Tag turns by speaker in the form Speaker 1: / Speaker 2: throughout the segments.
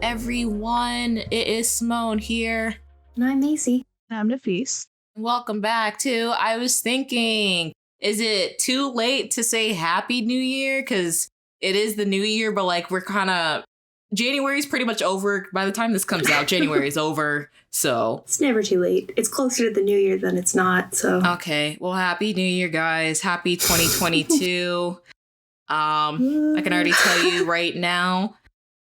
Speaker 1: everyone? It is Simone here.
Speaker 2: And I'm Macy.
Speaker 3: I'm Nafis.
Speaker 1: Welcome back to I Was Thinking. Is it too late to say Happy New Year? Because it is the new year, but like we're kind of... January's pretty much over. By the time this comes out, January is over. So
Speaker 2: it's never too late. It's closer to the new year than it's not. So
Speaker 1: okay. Well, Happy New Year, guys. Happy 2022. I can already tell you right now,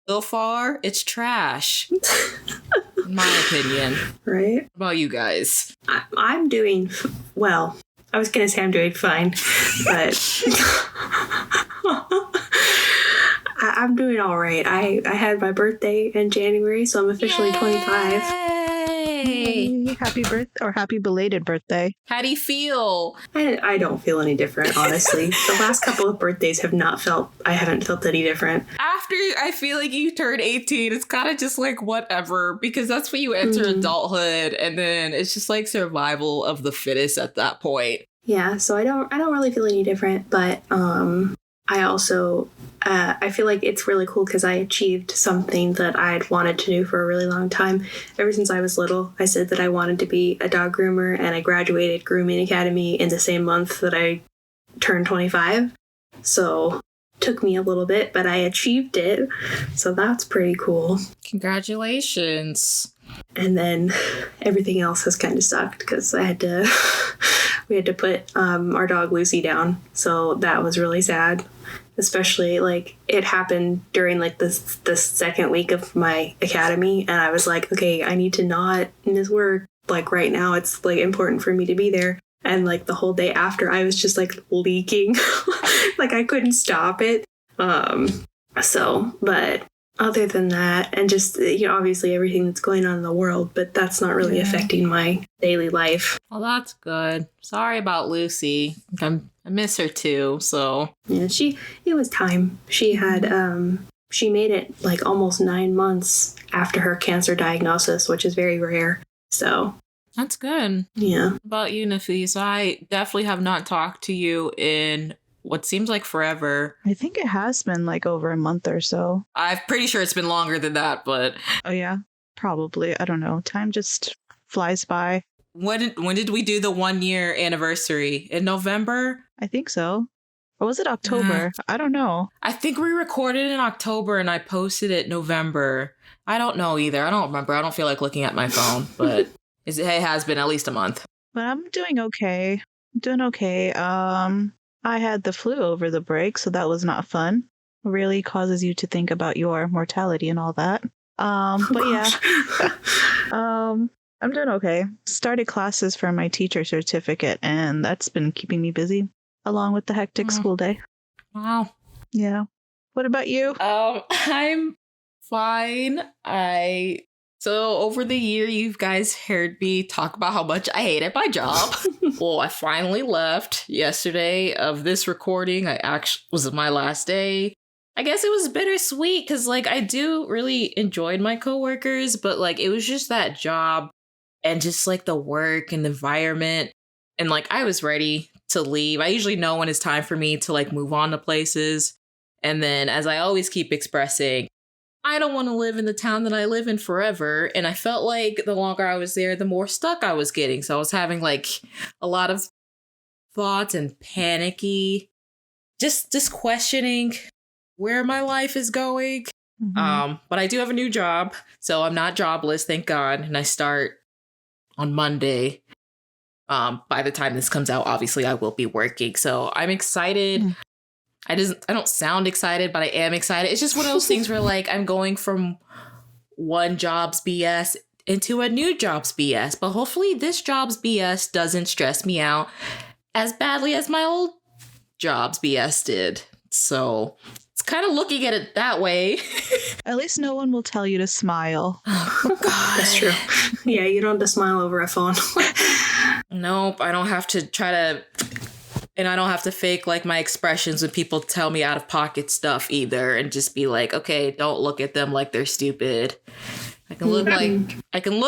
Speaker 1: so far, it's trash. In my opinion.
Speaker 2: Right?
Speaker 1: What about you guys?
Speaker 2: I'm doing well. I was going to say I'm doing fine, but I'm doing all right. I had my birthday in January, so I'm officially 25.
Speaker 1: Yay!
Speaker 3: Happy birthday or happy belated birthday.
Speaker 1: How do you feel?
Speaker 2: I don't feel any different, honestly. The last couple of birthdays I haven't felt any different.
Speaker 1: After I feel like you turn 18, it's kind of just like whatever, because that's when you enter adulthood, and then it's just like survival of the fittest at that point.
Speaker 2: Yeah, so I don't really feel any different, but I also I feel like it's really cool because I achieved something that I'd wanted to do for a really long time. Ever since I was little, I said that I wanted to be a dog groomer, and I graduated Grooming Academy in the same month that I turned 25. So it took me a little bit, but I achieved it. So that's pretty cool.
Speaker 1: Congratulations.
Speaker 2: And then everything else has kind of sucked because we had to put our dog Lucy down. So that was really sad. Especially, like, it happened during, like, the second week of my academy, and I was like, okay, I need to not miss work. Like, right now, it's, like, important for me to be there. And, like, the whole day after, I was just, like, leaking. Like, I couldn't stop it. But other than that, and just, obviously everything that's going on in the world, but that's not really affecting my daily life.
Speaker 1: Well, that's good. Sorry about Lucy. I miss her too, so.
Speaker 2: Yeah, it was time. She had, she made it like almost 9 months after her cancer diagnosis, which is very rare. So.
Speaker 1: That's good.
Speaker 2: Yeah.
Speaker 1: What about you, Nafis? I definitely have not talked to you in what seems like forever.
Speaker 3: I think it has been like over a month or so.
Speaker 1: I'm pretty sure it's been longer than that, but...
Speaker 3: Oh, yeah? Probably. I don't know. Time just flies by.
Speaker 1: When did we do the 1 year anniversary? In November?
Speaker 3: I think so. Or was it October? I don't know.
Speaker 1: I think we recorded in October and I posted it November. I don't know either. I don't remember. I don't feel like looking at my phone, but it has been at least a month.
Speaker 3: But I'm doing okay. I had the flu over the break, so that was not fun. It really causes you to think about your mortality and all that. But yeah. I'm doing okay. Started classes for my teacher certificate, and that's been keeping me busy, along with the hectic school day.
Speaker 1: Wow.
Speaker 3: Yeah. What about you?
Speaker 1: I'm fine. So over the year, you guys heard me talk about how much I hated my job. Well, I finally left yesterday of this recording. I actually was my last day. I guess it was bittersweet because like I do really enjoyed my coworkers, but like it was just that job and just like the work and the environment. And like I was ready to leave. I usually know when it's time for me to like move on to places. And then as I always keep expressing, I don't want to live in the town that I live in forever. And I felt like the longer I was there, the more stuck I was getting. So I was having like a lot of thoughts and panicky, just questioning where my life is going.
Speaker 3: Mm-hmm.
Speaker 1: But I do have a new job, so I'm not jobless, thank God. And I start on Monday. By the time this comes out, obviously I will be working. So I'm excited.
Speaker 3: Mm.
Speaker 1: I don't sound excited, but I am excited. It's just one of those things where like I'm going from one job's BS into a new job's BS. But hopefully this job's BS doesn't stress me out as badly as my old job's BS did. So it's kind of looking at it that way.
Speaker 3: At least no one will tell you to smile.
Speaker 1: Oh, God.
Speaker 2: That's true. Yeah, you don't have to smile over a phone.
Speaker 1: Nope, I don't have to try to... And I don't have to fake like my expressions when people tell me out of pocket stuff either, and just be like, okay, don't look at them like they're stupid. I can look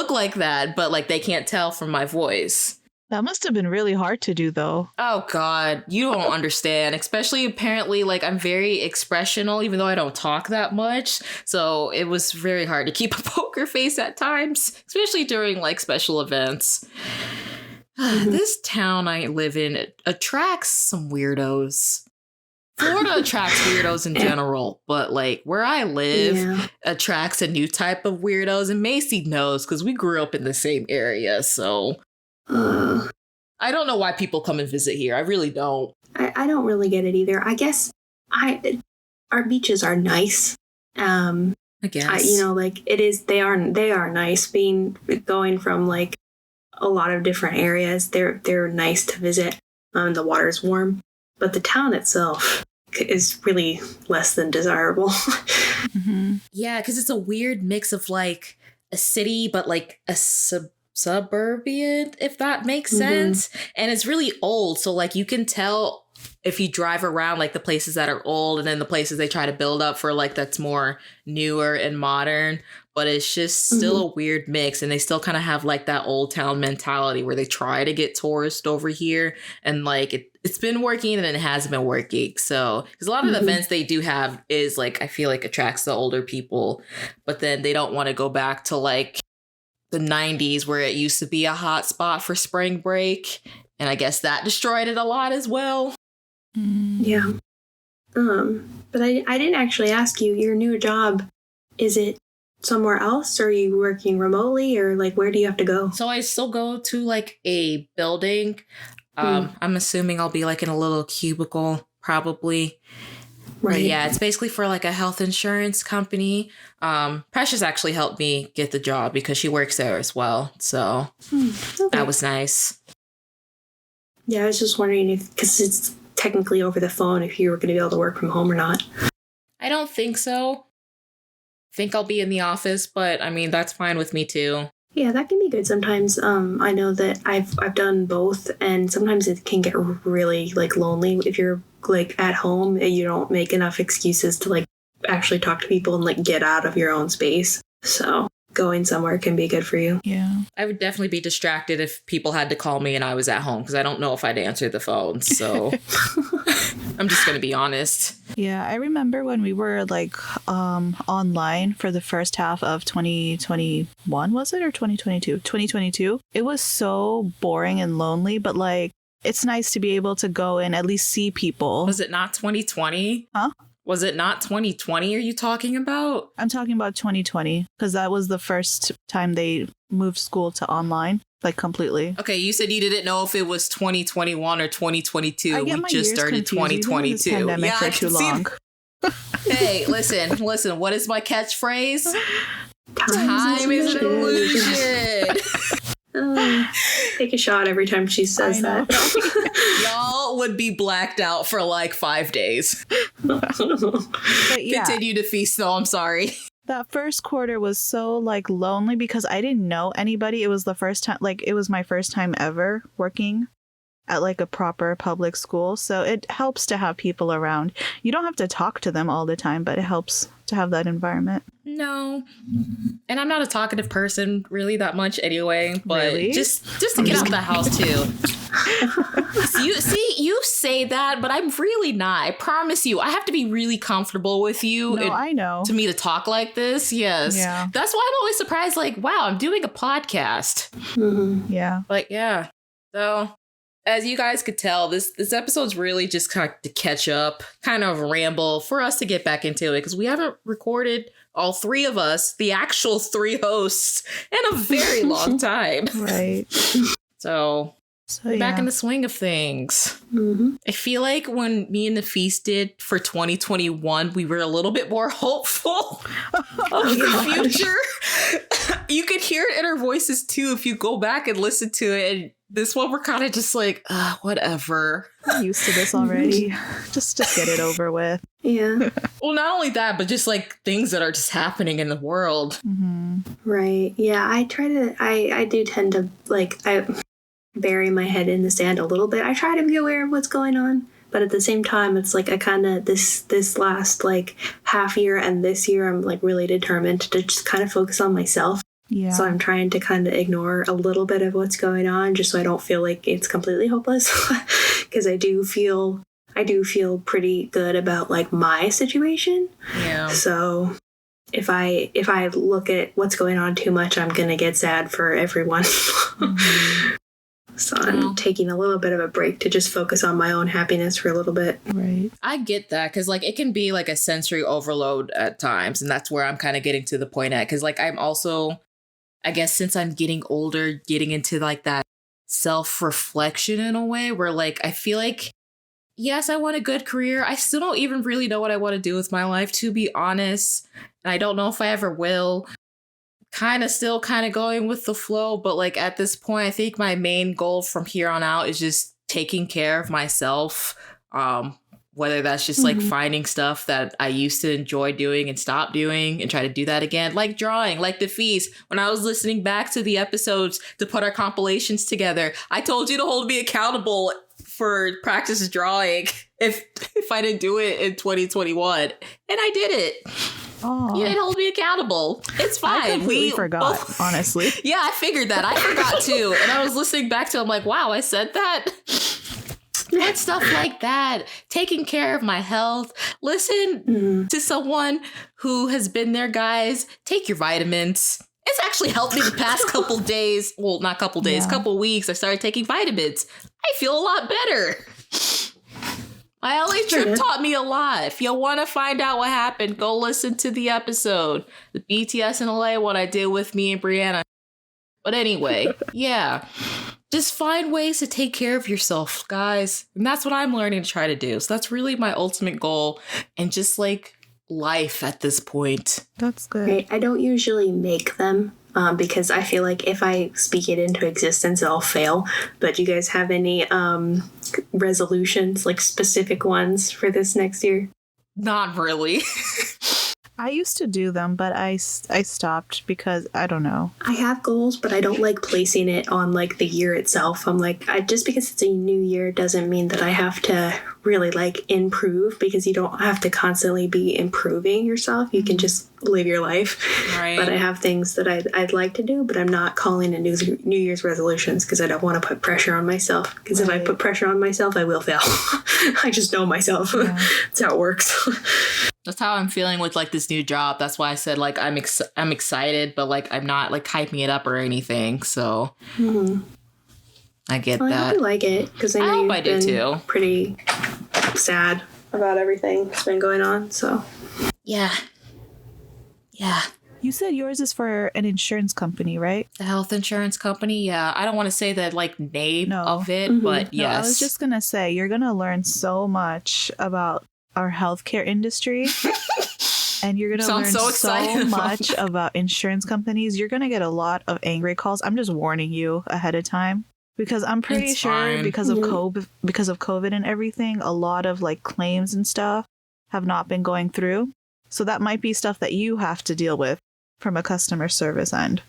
Speaker 1: like that, but like they can't tell from my voice.
Speaker 3: That must have been really hard to do, though.
Speaker 1: Oh God, you don't understand. Especially apparently, like I'm very expressional, even though I don't talk that much. So it was very hard to keep a poker face at times, especially during like special events. This town I live in attracts some weirdos. Florida attracts weirdos in general, but like where I live attracts a new type of weirdos, and Macy knows because we grew up in the same area. So I don't know why people come and visit here. I really don't.
Speaker 2: I don't really get it either. I guess our beaches are nice.
Speaker 1: I guess
Speaker 2: like it is. They are nice. Going from like a lot of different areas, they're nice to visit. The water's warm, but the town itself is really less than desirable.
Speaker 1: Yeah, because it's a weird mix of like a city, but like a suburban, if that makes sense. And it's really old, so like you can tell if you drive around like the places that are old and then the places they try to build up for like that's more newer and modern, but it's just still a weird mix, and they still kind of have like that old town mentality where they try to get tourists over here, and like it's been working and it hasn't been working. So because a lot of the events they do have is like I feel like attracts the older people, but then they don't want to go back to like the 90s where it used to be a hot spot for spring break, and I guess that destroyed it a lot as well.
Speaker 2: Yeah. But I didn't actually ask you, your new job, is it somewhere else, or are you working remotely, or like where do you have to go?
Speaker 1: So I still go to like a building. I'm assuming I'll be like in a little cubicle probably. Right. But yeah, it's basically for like a health insurance company. Precious actually helped me get the job because she works there as well. So that was nice.
Speaker 2: Yeah, I was just wondering if, because it's technically over the phone, if you were going to be able to work from home or not.
Speaker 1: I don't think so. I think I'll be in the office, but I mean, that's fine with me too.
Speaker 2: Yeah, that can be good sometimes. I know that I've done both, and sometimes it can get really like lonely if you're like at home and you don't make enough excuses to like actually talk to people and like get out of your own space. So going somewhere can be good for you.
Speaker 3: Yeah.
Speaker 1: I would definitely be distracted if people had to call me and I was at home, because I don't know if I'd answer the phone. So I'm just going to be honest.
Speaker 3: Yeah, I remember when we were like online for the first half of 2021, was it, or 2022? 2022. It was so boring and lonely, but like it's nice to be able to go and at least see people.
Speaker 1: Was it not 2020?
Speaker 3: Huh?
Speaker 1: Was it not 2020 are you talking about?
Speaker 3: I'm talking about 2020 because that was the first time they moved school to online, like completely.
Speaker 1: Okay, you said you didn't know if it was 2021 or 2022.
Speaker 3: We just started 2022. Pandemic for too long.
Speaker 1: Hey, listen. What is my catchphrase? Time is an illusion.
Speaker 2: Take a shot every time she says that.
Speaker 1: Y'all would be blacked out for like 5 days.
Speaker 3: But yeah,
Speaker 1: continue to feast though, I'm sorry.
Speaker 3: That first quarter was so like lonely because I didn't know anybody. It was the first time, like it was my first time ever working at like a proper public school. So it helps to have people around. You don't have to talk to them all the time, but it helps to have that environment.
Speaker 1: No. And I'm not a talkative person really that much anyway, but
Speaker 3: really?
Speaker 1: just to get out of the house too. You say that, but I'm really not. I promise you. I have to be really comfortable with you.
Speaker 3: No, I know.
Speaker 1: To me to talk like this. Yes.
Speaker 3: Yeah.
Speaker 1: That's why I'm always surprised, like, wow, I'm doing a podcast.
Speaker 3: Yeah.
Speaker 1: But yeah. So as you guys could tell, this episode's really just kind of to catch up, kind of ramble for us to get back into it, because we haven't recorded, all three of us, the actual three hosts, in a very long time.
Speaker 3: Right.
Speaker 1: So
Speaker 3: yeah.
Speaker 1: Back in the swing of things. I feel like when me and the Feast did for 2021, we were a little bit more hopeful of the future. You could hear it in our voices too if you go back and listen to it. And this one, we're kind of just like, whatever.
Speaker 3: I'm used to this already. just get it over with.
Speaker 2: Yeah.
Speaker 1: Well, not only that, but just like things that are just happening in the world.
Speaker 2: Right. Yeah. I do tend to like, I bury my head in the sand a little bit. I try to be aware of what's going on, but at the same time, it's like I kind of this last like half year and this year, I'm like really determined to just kind of focus on myself
Speaker 3: Yeah.
Speaker 2: So I'm trying to kind of ignore a little bit of what's going on just so I don't feel like it's completely hopeless. Because I do feel pretty good about like my situation.
Speaker 1: Yeah.
Speaker 2: So if I look at what's going on too much, I'm gonna get sad for everyone. So I'm taking a little bit of a break to just focus on my own happiness for a little bit.
Speaker 3: Right.
Speaker 1: I get that, because like it can be like a sensory overload at times, and that's where I'm kind of getting to the point at, because like I'm also, I guess since I'm getting older, getting into like that self-reflection in a way where like I feel like, yes, I want a good career. I still don't even really know what I want to do with my life, to be honest. And I don't know if I ever will. Kind of going with the flow, but like at this point, I think my main goal from here on out is just taking care of myself. Whether that's just like finding stuff that I used to enjoy doing and stop doing and try to do that again, like drawing, like the feast. When I was listening back to the episodes to put our compilations together, I told you to hold me accountable for practice drawing if I didn't do it in 2021, and I did it.
Speaker 3: Oh.
Speaker 1: You didn't hold me accountable. It's fine.
Speaker 3: I completely forgot, honestly.
Speaker 1: Yeah, I figured that. I forgot too. And I was listening back to it. I'm like, wow, I said that? And stuff like that. Taking care of my health. Listen to someone who has been there, guys. Take your vitamins. It's actually helped me the past couple days. Well, not couple days, couple weeks. I started taking vitamins. I feel a lot better. My LA trip taught me a lot. If you want to find out what happened, go listen to the episode. The BTS in LA one I did with me and Brianna. But anyway, yeah. Just find ways to take care of yourself, guys. And that's what I'm learning to try to do. So that's really my ultimate goal. And just like life at this point.
Speaker 3: That's good.
Speaker 2: Right. I don't usually make them. Because I feel like if I speak it into existence, I'll fail. But do you guys have any resolutions, like specific ones for this next year?
Speaker 1: Not really.
Speaker 3: I used to do them, but I stopped because I don't know.
Speaker 2: I have goals, but I don't like placing it on like the year itself. I'm like, just because it's a new year doesn't mean that I have to really like improve, because you don't have to constantly be improving yourself. You can just live your life.
Speaker 1: Right.
Speaker 2: But I have things that I'd like to do, but I'm not calling it New Year's resolutions because I don't want to put pressure on myself. Because if I put pressure on myself, I will fail. I just know myself. Yeah. That's how it works.
Speaker 1: That's how I'm feeling with like this new job. That's why I said like I'm excited, but like I'm not like hyping it up or anything. So I get that.
Speaker 2: I hope you like it, because I know you've been too. Pretty sad about everything that's been going on. So
Speaker 1: yeah.
Speaker 3: You said yours is for an insurance company, right?
Speaker 1: The health insurance company. Yeah, I don't want to say the like name of it, but yes.
Speaker 3: No, I was just gonna say you're gonna learn so much about our healthcare industry. And you're going to learn so much about insurance companies. You're going to get a lot of angry calls. I'm just warning you ahead of time, because I'm pretty sure because of COVID and everything, a lot of like claims and stuff have not been going through. So that might be stuff that you have to deal with from a customer service end.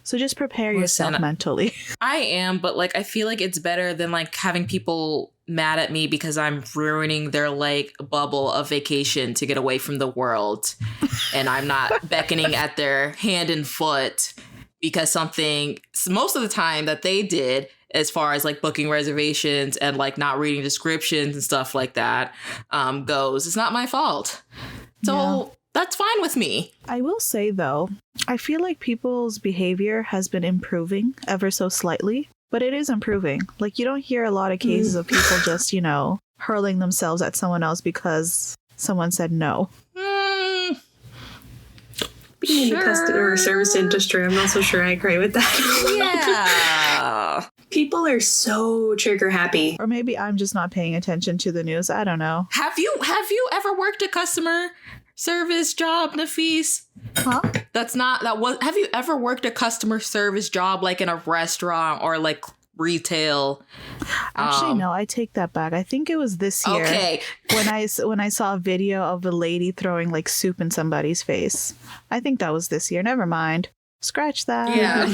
Speaker 3: So just prepare yourself mentally.
Speaker 1: I am, but like I feel like it's better than like having people mad at me because I'm ruining their like bubble of vacation to get away from the world, and I'm not beckoning at their hand and foot because something most of the time that they did as far as like booking reservations and like not reading descriptions and stuff like that goes. It's not my fault. So that's fine with me.
Speaker 3: I will say, though, I feel like people's behavior has been improving ever so slightly, but it is improving. Like, you don't hear a lot of cases of people just, hurling themselves at someone else because someone said no.
Speaker 2: Being in the customer service industry, I'm not so sure I agree with that.
Speaker 1: Yeah.
Speaker 2: People are so trigger happy.
Speaker 3: Or maybe I'm just not paying attention to the news. I don't know.
Speaker 1: Have you ever worked a customer service job, Nafis?
Speaker 3: Huh?
Speaker 1: Have you ever worked a customer service job like in a restaurant or like retail?
Speaker 3: Actually, no, I take that back. I think it was this year.
Speaker 1: Okay.
Speaker 3: when I saw a video of a lady throwing like soup in somebody's face. I think that was this year. Never mind. Scratch that.
Speaker 1: Yeah.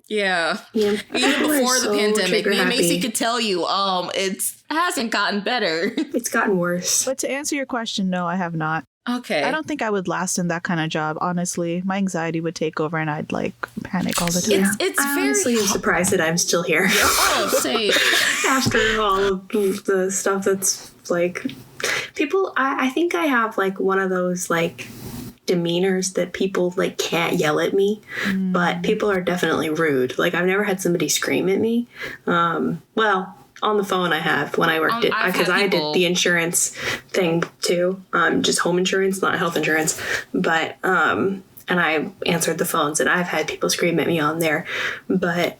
Speaker 1: Yeah. Even before the pandemic, me and Macy could tell you, it hasn't gotten better.
Speaker 2: It's gotten worse.
Speaker 3: But to answer your question, no, I have not.
Speaker 1: Okay.
Speaker 3: I don't think I would last in that kind of job, honestly. My anxiety would take over and I'd like panic all the time.
Speaker 1: It's
Speaker 2: I
Speaker 1: very
Speaker 2: honestly am surprised that I'm still here.
Speaker 1: Oh, say
Speaker 2: After all of the stuff that's like people I think I have like one of those like demeanors that people like can't yell at me, but people are definitely rude. Like I've never had somebody scream at me. Well, on the phone I have when I worked because I did the insurance thing too, just home insurance, not health insurance, but and I answered the phones and I've had people scream at me on there. But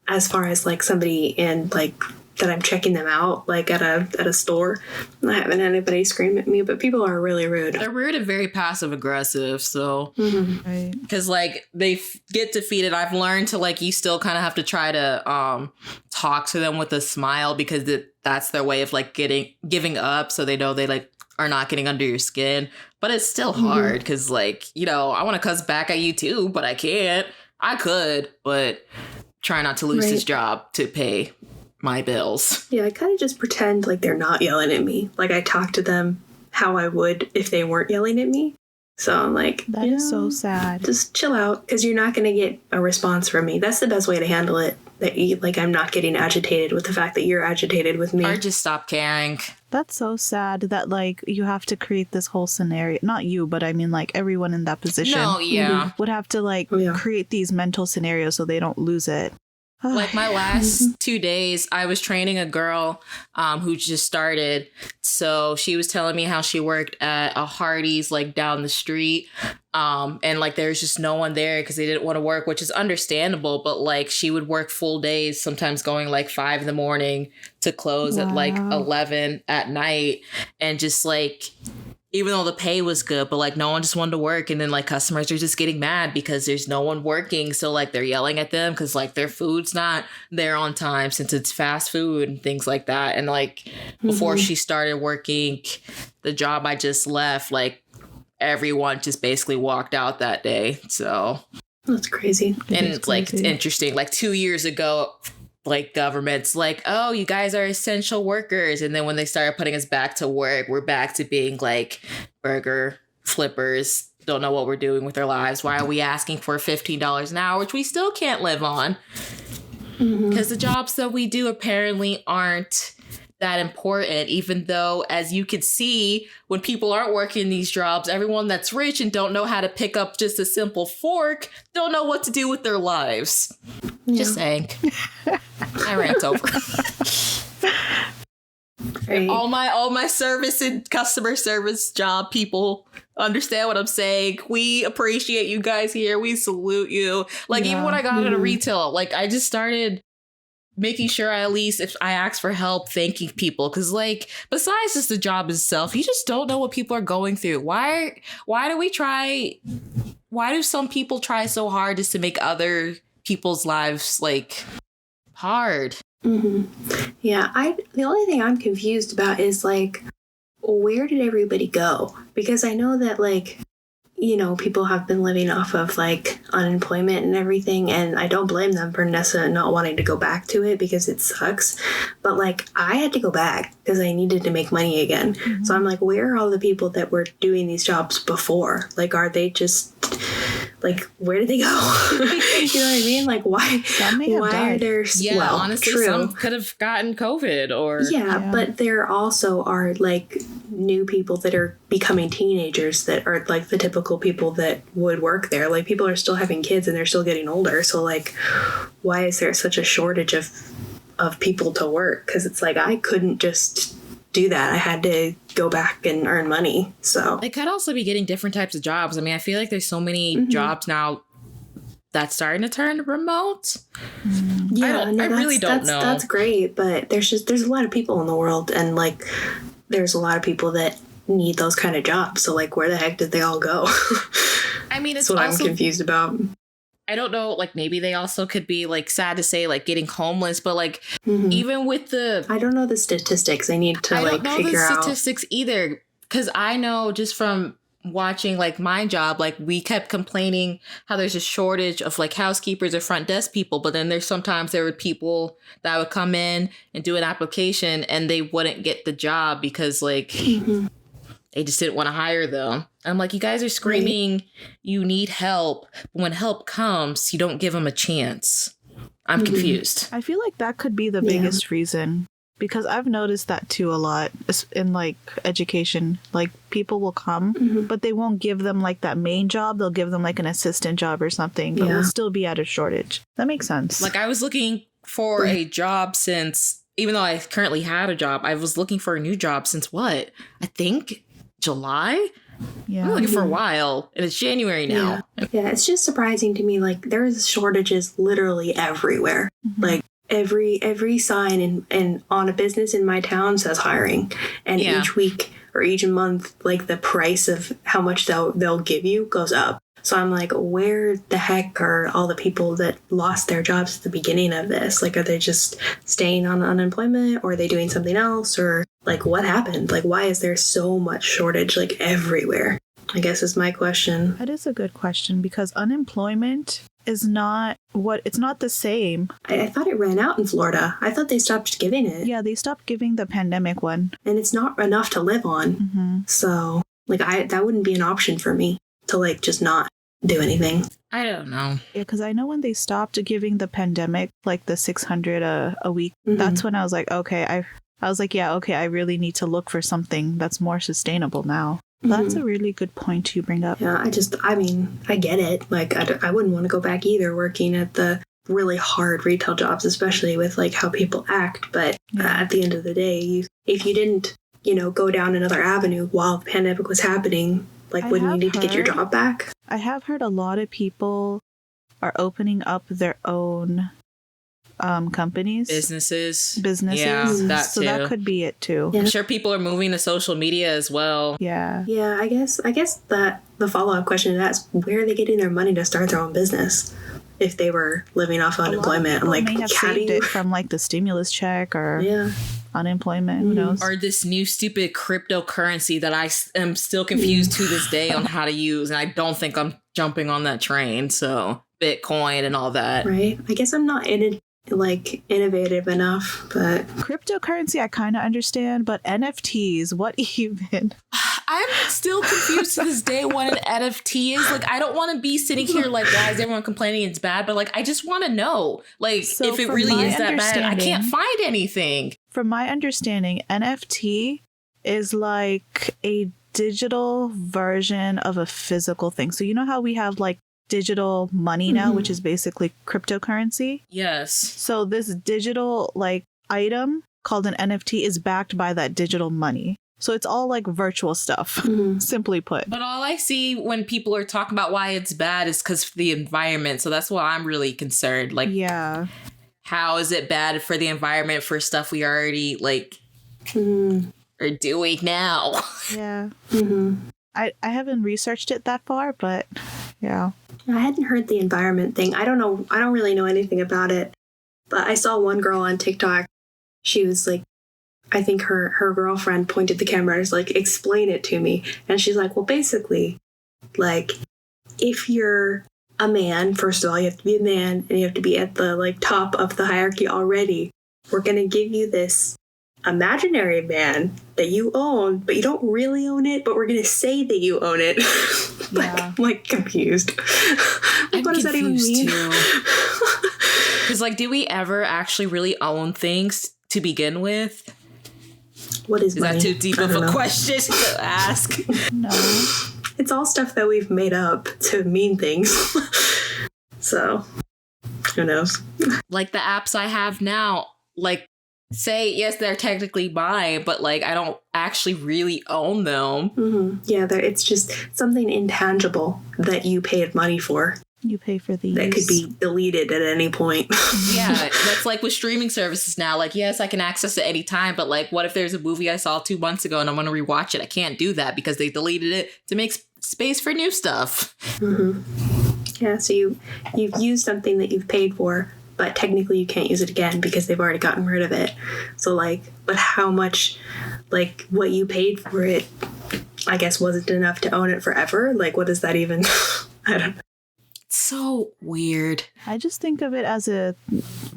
Speaker 2: as far as like somebody in like that I'm checking them out like at a store, I haven't had anybody scream at me, but people are really rude.
Speaker 1: they're rude and very passive aggressive. So
Speaker 3: Right.
Speaker 1: because like they get defeated, I've learned to like you still kind of have to try to talk to them with a smile because that's their way of like giving up, so they know they like are not getting under your skin. But it's still hard because like, you know, I want to cuss back at you too, but I can't. I could, but try not to lose this job to pay my bills.
Speaker 2: Yeah, I kind of just pretend like they're not yelling at me. Like I talk to them how I would if they weren't yelling at me. So I'm like,
Speaker 3: That is so sad.
Speaker 2: just chill out because you're not going to get a response from me. That's the best way to handle it. That you, like I'm not getting agitated with the fact that you're agitated with me.
Speaker 1: Or just stop caring.
Speaker 3: That's so sad that like you have to create this whole scenario. Not you, but I mean like everyone in that position
Speaker 1: No, yeah.
Speaker 3: would have to like create these mental scenarios so they don't lose it.
Speaker 1: Like my last 2 days, I was training a girl who just started. So she was telling me how she worked at a Hardee's like down the street. And like there's just no one there because they didn't want to work, which is understandable. But like she would work full days, sometimes going like 5 a.m. to close at like 11 at night. And just like, even though the pay was good, but like no one just wanted to work. And then like customers are just getting mad because there's no one working. So like they're yelling at them because like their food's not there on time since it's fast food and things like that. And like before she started working the job I just left, like everyone just basically walked out that day. So
Speaker 2: That's crazy.
Speaker 1: and it's like it's interesting. Like 2 years ago, like government's like, oh, you guys are essential workers. And then when they started putting us back to work, we're back to being like burger flippers, don't know what we're doing with our lives. Why are we asking for $15 an hour, which we still can't live on? Because the jobs that we do apparently aren't that important, even though, as you could see, when people aren't working these jobs, everyone that's rich and don't know how to pick up just a simple fork don't know what to do with their lives. Just saying. I rant over.
Speaker 2: Right.
Speaker 1: all my service and customer service job people understand what I'm saying. We appreciate you guys here. We salute you. Like even when I got into retail, like I just started making sure I, at least if I ask for help, thanking people. Because like besides just the job itself, you just don't know what people are going through. Why do some people try so hard just to make other people's lives like hard?
Speaker 2: Yeah, the only thing I'm confused about is like, where did everybody go? Because I know that like, you know, people have been living off of like unemployment and everything, and I don't blame them for necessarily not wanting to go back to it because it sucks. But like, I had to go back because I needed to make money again. So I'm like, where are all the people that were doing these jobs before? Like, are they just like, where did they go? You know what I mean? Like, why? Why are there?
Speaker 1: Yeah,
Speaker 2: well,
Speaker 1: honestly,
Speaker 2: true.
Speaker 1: some could have gotten COVID or
Speaker 2: Yeah, but there also are like new people that are becoming teenagers that are like the typical people that would work there. Like people are still having kids and they're still getting older. So like, why is there such a shortage of people to work? Because it's like I couldn't just do that. I had to go back and earn money. So
Speaker 1: they could also be getting different types of jobs. I mean, I feel like there's so many jobs now that's starting to turn remote.
Speaker 2: yeah,
Speaker 1: I really don't know.
Speaker 2: That's great, but there's a lot of people in the world, and like there's a lot of people that need those kind of jobs. So like, where the heck did they all go?
Speaker 1: I mean, it's
Speaker 2: That's what
Speaker 1: also,
Speaker 2: I'm confused about.
Speaker 1: I don't know, like maybe they also could be like sad to say like getting homeless, but like even with the
Speaker 2: I don't know the statistics. I need to
Speaker 1: I
Speaker 2: like
Speaker 1: don't know
Speaker 2: figure
Speaker 1: the
Speaker 2: out.
Speaker 1: statistics either, because I know just from watching like my job, like we kept complaining how there's a shortage of like housekeepers or front desk people, but then sometimes there were people that would come in and do an application and they wouldn't get the job because like They just didn't want to hire them. I'm like, you guys are screaming you need help. But when help comes, you don't give them a chance. I'm confused.
Speaker 3: I feel like that could be the biggest reason, because I've noticed that too a lot in like education. Like people will come, but they won't give them like that main job. They'll give them like an assistant job or something, but we'll still be at a shortage. That makes sense.
Speaker 1: Like I was looking for a job since, even though I currently had a job, I was looking for a new job since what? I think July?
Speaker 3: Yeah.
Speaker 1: I'm looking for a while, and it's January now.
Speaker 2: Yeah, it's just surprising to me. Like there's shortages literally everywhere. Like every sign and on a business in my town says hiring, and each week or each month, like the price of how much they'll give you goes up. So I'm like, where the heck are all the people that lost their jobs at the beginning of this? Like, are they just staying on unemployment, or are they doing something else, or like what happened? Like, why is there so much shortage like everywhere? I guess is my question.
Speaker 3: That is a good question, because unemployment is not it's not the same.
Speaker 2: I thought it ran out in Florida. I thought they stopped giving it.
Speaker 3: Yeah, they stopped giving the pandemic one.
Speaker 2: And it's not enough to live on. So like that wouldn't be an option for me to like just not do anything.
Speaker 1: I don't know.
Speaker 3: Yeah, because I know when they stopped giving the pandemic like the $600 a week, that's when I was like, okay, I was like, yeah, okay, I really need to look for something that's more sustainable now. That's a really good point you bring up.
Speaker 2: Yeah, I mean, I get it. Like, I wouldn't want to go back either, working at the really hard retail jobs, especially with like how people act. But at the end of the day, if you didn't, go down another avenue while the pandemic was happening, like, wouldn't you need to get your job back?
Speaker 3: I have heard a lot of people are opening up their own companies.
Speaker 1: Businesses.
Speaker 3: Yeah,
Speaker 1: that
Speaker 3: so
Speaker 1: too.
Speaker 3: that could be it too.
Speaker 2: Yeah.
Speaker 1: I'm sure people are moving to social media as well.
Speaker 3: Yeah.
Speaker 2: Yeah, I guess that the follow-up question to that is, where are they getting their money to start their own business if they were living off unemployment? I'm like,
Speaker 3: may have saved it from like the stimulus check or unemployment. Who knows?
Speaker 1: Or this new stupid cryptocurrency that I am still confused to this day on how to use, and I don't think I'm jumping on that train. So Bitcoin and all that.
Speaker 2: Right. I guess I'm not in it like innovative enough, but
Speaker 3: cryptocurrency I kind of understand, but NFTs, what even?
Speaker 1: I'm still confused to this day what an NFT is. Like, I don't want to be sitting here like, why is everyone complaining it's bad? But like, I just want to know, like,
Speaker 3: So
Speaker 1: if it
Speaker 3: from
Speaker 1: really
Speaker 3: my
Speaker 1: is that bad. I can't
Speaker 3: understanding-
Speaker 1: find anything.
Speaker 3: From my understanding, NFT is like a digital version of a physical thing. So you know how we have like digital money now, which is basically cryptocurrency?
Speaker 1: Yes.
Speaker 3: So this digital like item called an NFT is backed by that digital money. So it's all like virtual stuff, simply put.
Speaker 1: But all I see when people are talking about why it's bad is because of the environment. So that's why I'm really concerned. Like,
Speaker 3: yeah,
Speaker 1: how is it bad for the environment for stuff we already like are doing now?
Speaker 3: Yeah. I haven't researched it that far, but yeah.
Speaker 2: I hadn't heard the environment thing. I don't know. I don't really know anything about it. But I saw one girl on TikTok. She was like, I think her girlfriend pointed the camera and was like, explain it to me. And she's like, well, basically, like, if you're a man, first of all, you have to be a man and you have to be at the like top of the hierarchy already. We're going to give you this imaginary man that you own, but you don't really own it, but we're going to say that you own it. I'm like confused. Like, what does that even mean?
Speaker 1: Because like, do we ever actually really own things to begin with?
Speaker 2: What is money?
Speaker 1: That too deep of a question to ask?
Speaker 3: No.
Speaker 2: It's all stuff that we've made up to mean things. So, who knows?
Speaker 1: Like the apps I have now, like, say, yes, they're technically mine, but like, I don't actually really own them.
Speaker 2: Yeah, it's just something intangible that you paid money for.
Speaker 3: You pay for these.
Speaker 2: That could be deleted at any point.
Speaker 1: Yeah, that's like with streaming services now. Like, yes, I can access it anytime, but like, what if there's a movie I saw 2 months ago and I want to rewatch it? I can't do that because they deleted it to make space for new stuff.
Speaker 2: Yeah, so you've used something that you've paid for, but technically you can't use it again because they've already gotten rid of it. So like, but how much, like, what you paid for it, I guess, wasn't enough to own it forever? Like, what does that even, I don't know.
Speaker 1: So weird.
Speaker 3: I just think of it as a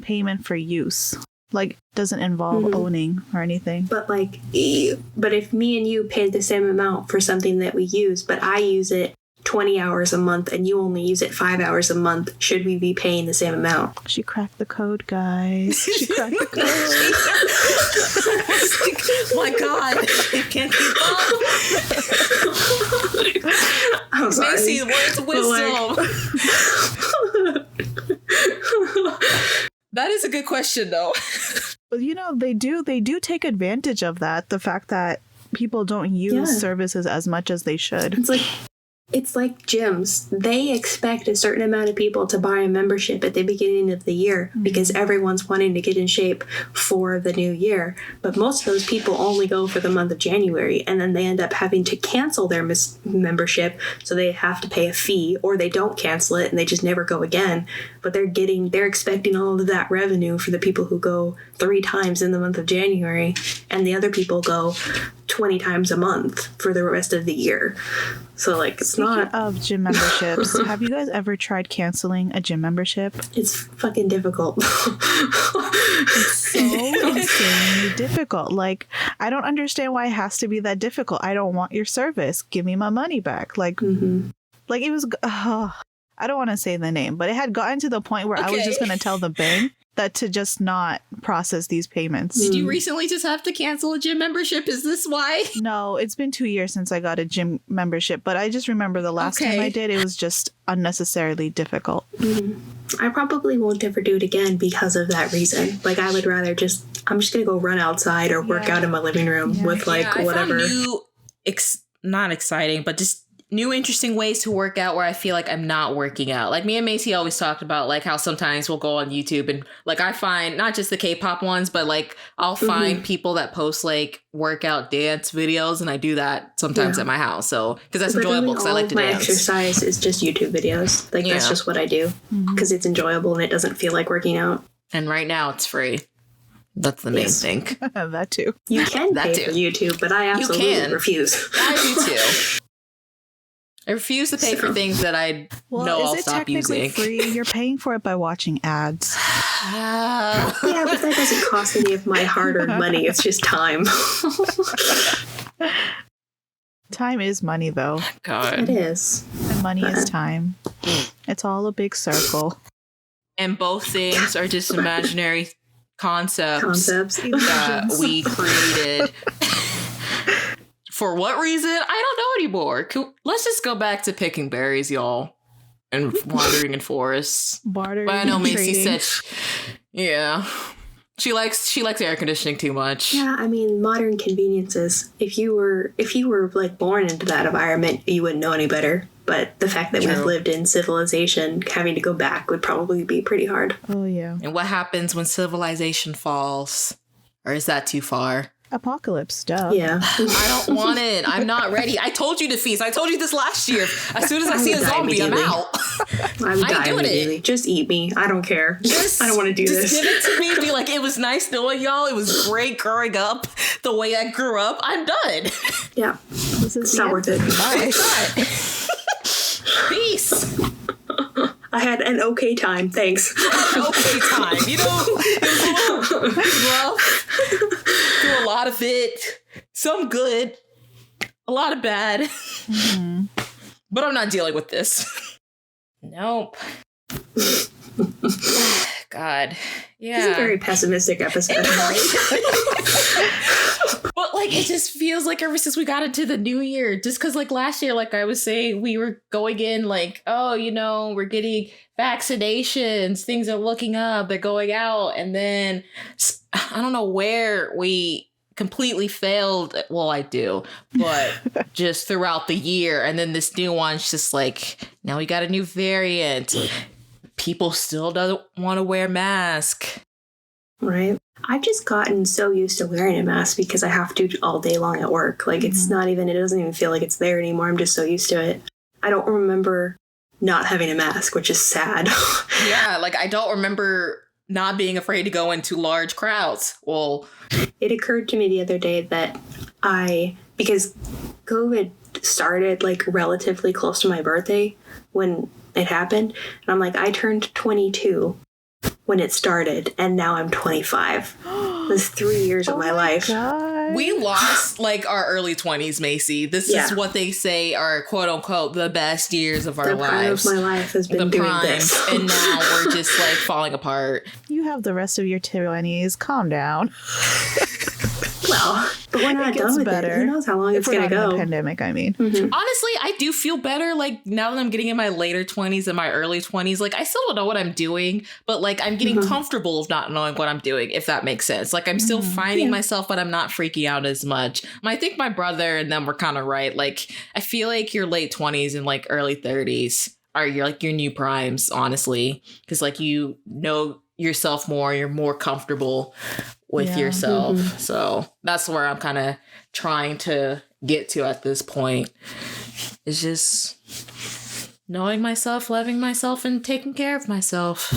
Speaker 3: payment for use. Like, doesn't involve owning or anything.
Speaker 2: But but if me and you paid the same amount for something that we use, but I use it 20 hours a month and you only use it 5 hours a month, should we be paying the same amount?
Speaker 3: She cracked the code, guys. She cracked the code.
Speaker 1: My God, you can't keep up.
Speaker 2: I'm sorry.
Speaker 1: Macy, words of wisdom. That is a good question, though.
Speaker 3: But you know, they do take advantage of that. The fact that people don't use services as much as they should.
Speaker 2: It's like gyms. They expect a certain amount of people to buy a membership at the beginning of the year because everyone's wanting to get in shape for the new year. But most of those people only go for the month of January, and then they end up having to cancel their membership, so they have to pay a fee, or they don't cancel it and they just never go again. But they're expecting all of that revenue for the people who go 3 times in the month of January, and the other people go 20 times a month for the rest of the year. So, like, it's
Speaker 3: Speaking
Speaker 2: not...
Speaker 3: of gym memberships, have you guys ever tried canceling a gym membership?
Speaker 2: It's fucking difficult.
Speaker 3: It's so insanely difficult. Like, I don't understand why it has to be that difficult. I don't want your service. Give me my money back. Like, like it was... I don't want to say the name, but it had gotten to the point where I was just going to tell the bank that to just not process these payments.
Speaker 1: Did you recently just have to cancel a gym membership? Is this why?
Speaker 3: No, it's been 2 years since I got a gym membership, but I just remember the last time I did, it was just unnecessarily difficult.
Speaker 2: I probably won't ever do it again because of that reason. Like, I would rather I'm just going to go run outside or work out in my living room with, like, whatever.
Speaker 1: I found new, not exciting, but just new interesting ways to work out where I feel like I'm not working out. Like, me and Macy always talked about, like, how sometimes we'll go on YouTube and, like, I find not just the K-pop ones, but, like, I'll find people that post, like, workout dance videos, and I do that sometimes at my house. So, because that's enjoyable, because I like to dance.
Speaker 2: My exercise is just YouTube videos. Like, that's just what I do because it's enjoyable and it doesn't feel like working out.
Speaker 1: And right now it's free. That's the main thing.
Speaker 3: That too.
Speaker 2: You can pay for YouTube, but I absolutely refuse.
Speaker 1: I do too. I refuse to pay for things that I know I'll stop using.
Speaker 3: Is it technically free? You're paying for it by watching ads.
Speaker 2: Yeah, but that doesn't cost any of my hard-earned money. It's just time.
Speaker 3: Time is money, though.
Speaker 1: God.
Speaker 2: It is.
Speaker 3: And money is time. It's all a big circle.
Speaker 1: And both things are just imaginary concepts that we created. For what reason? I don't know anymore. Let's just go back to picking berries, y'all, and wandering in forests.
Speaker 3: Bartering.
Speaker 1: But I know Macy said, she likes air conditioning too much.
Speaker 2: Yeah, I mean, modern conveniences. If you were like born into that environment, you wouldn't know any better. But the fact that we've lived in civilization, having to go back would probably be pretty hard.
Speaker 3: Oh yeah.
Speaker 1: And what happens when civilization falls? Or is that too far?
Speaker 3: Apocalypse, duh.
Speaker 2: Yeah.
Speaker 1: I don't want it. I'm not ready. I told you to feast. I told you this last year. As soon as I see a zombie, I'm out.
Speaker 2: I would die immediately. Just eat me. I don't care. I don't want to do this.
Speaker 1: Just give it to me and be like, it was nice knowing y'all. It was great growing up the way I grew up. I'm done.
Speaker 2: Yeah. It's not worth it.
Speaker 1: Bye. Peace.
Speaker 2: I had an okay time. Thanks.
Speaker 1: Okay time. You know, it was a little rough. Do a lot of it. Some good. A lot of bad. Mm-hmm. But I'm not dealing with this. Nope. God. Yeah.
Speaker 2: It's a very pessimistic episode.
Speaker 1: But, like, it just feels like ever since we got into the new year, just because, like, last year, like I was saying, we were going in like, oh, you know, we're getting vaccinations, things are looking up, they're going out. And then I don't know where we completely failed. Well, I do, but just throughout the year. And then this new one's just like, now we got a new variant. People still don't want to wear masks.
Speaker 2: Right. I've just gotten so used to wearing a mask because I have to all day long at work. Like, it's not even, it doesn't even feel like it's there anymore. I'm just so used to it. I don't remember not having a mask, which is sad.
Speaker 1: Yeah, like, I don't remember not being afraid to go into large crowds. Well,
Speaker 2: it occurred to me the other day that because COVID started, like, relatively close to my birthday when it happened. And I'm like, I turned 22 when it started, and now I'm 25. It was 3 years of my life.
Speaker 3: God.
Speaker 1: We lost like our early 20s, Macy. This is what they say are quote unquote the best years of our
Speaker 2: The prime
Speaker 1: lives.
Speaker 2: of my life has been doing this.
Speaker 1: And now we're just like falling apart.
Speaker 3: You have the rest of your 20s. Calm down.
Speaker 2: Well, but we're not done with it. Who knows how long it's going to go.
Speaker 3: In a pandemic, I mean.
Speaker 1: Honestly, I do feel better like now that I'm getting in my later 20s and my early 20s. Like I still don't know what I'm doing, but like I'm getting comfortable of not knowing what I'm doing, if that makes sense. Like I'm still finding myself, but I'm not freaking out as much. I think my brother and them were kind of right. Like I feel like your late 20s and like early 30s are your new primes, honestly, because like you know yourself more, you're more comfortable with yourself. So that's where I'm kind of trying to get to at this point. It's just knowing myself, loving myself, and taking care of myself.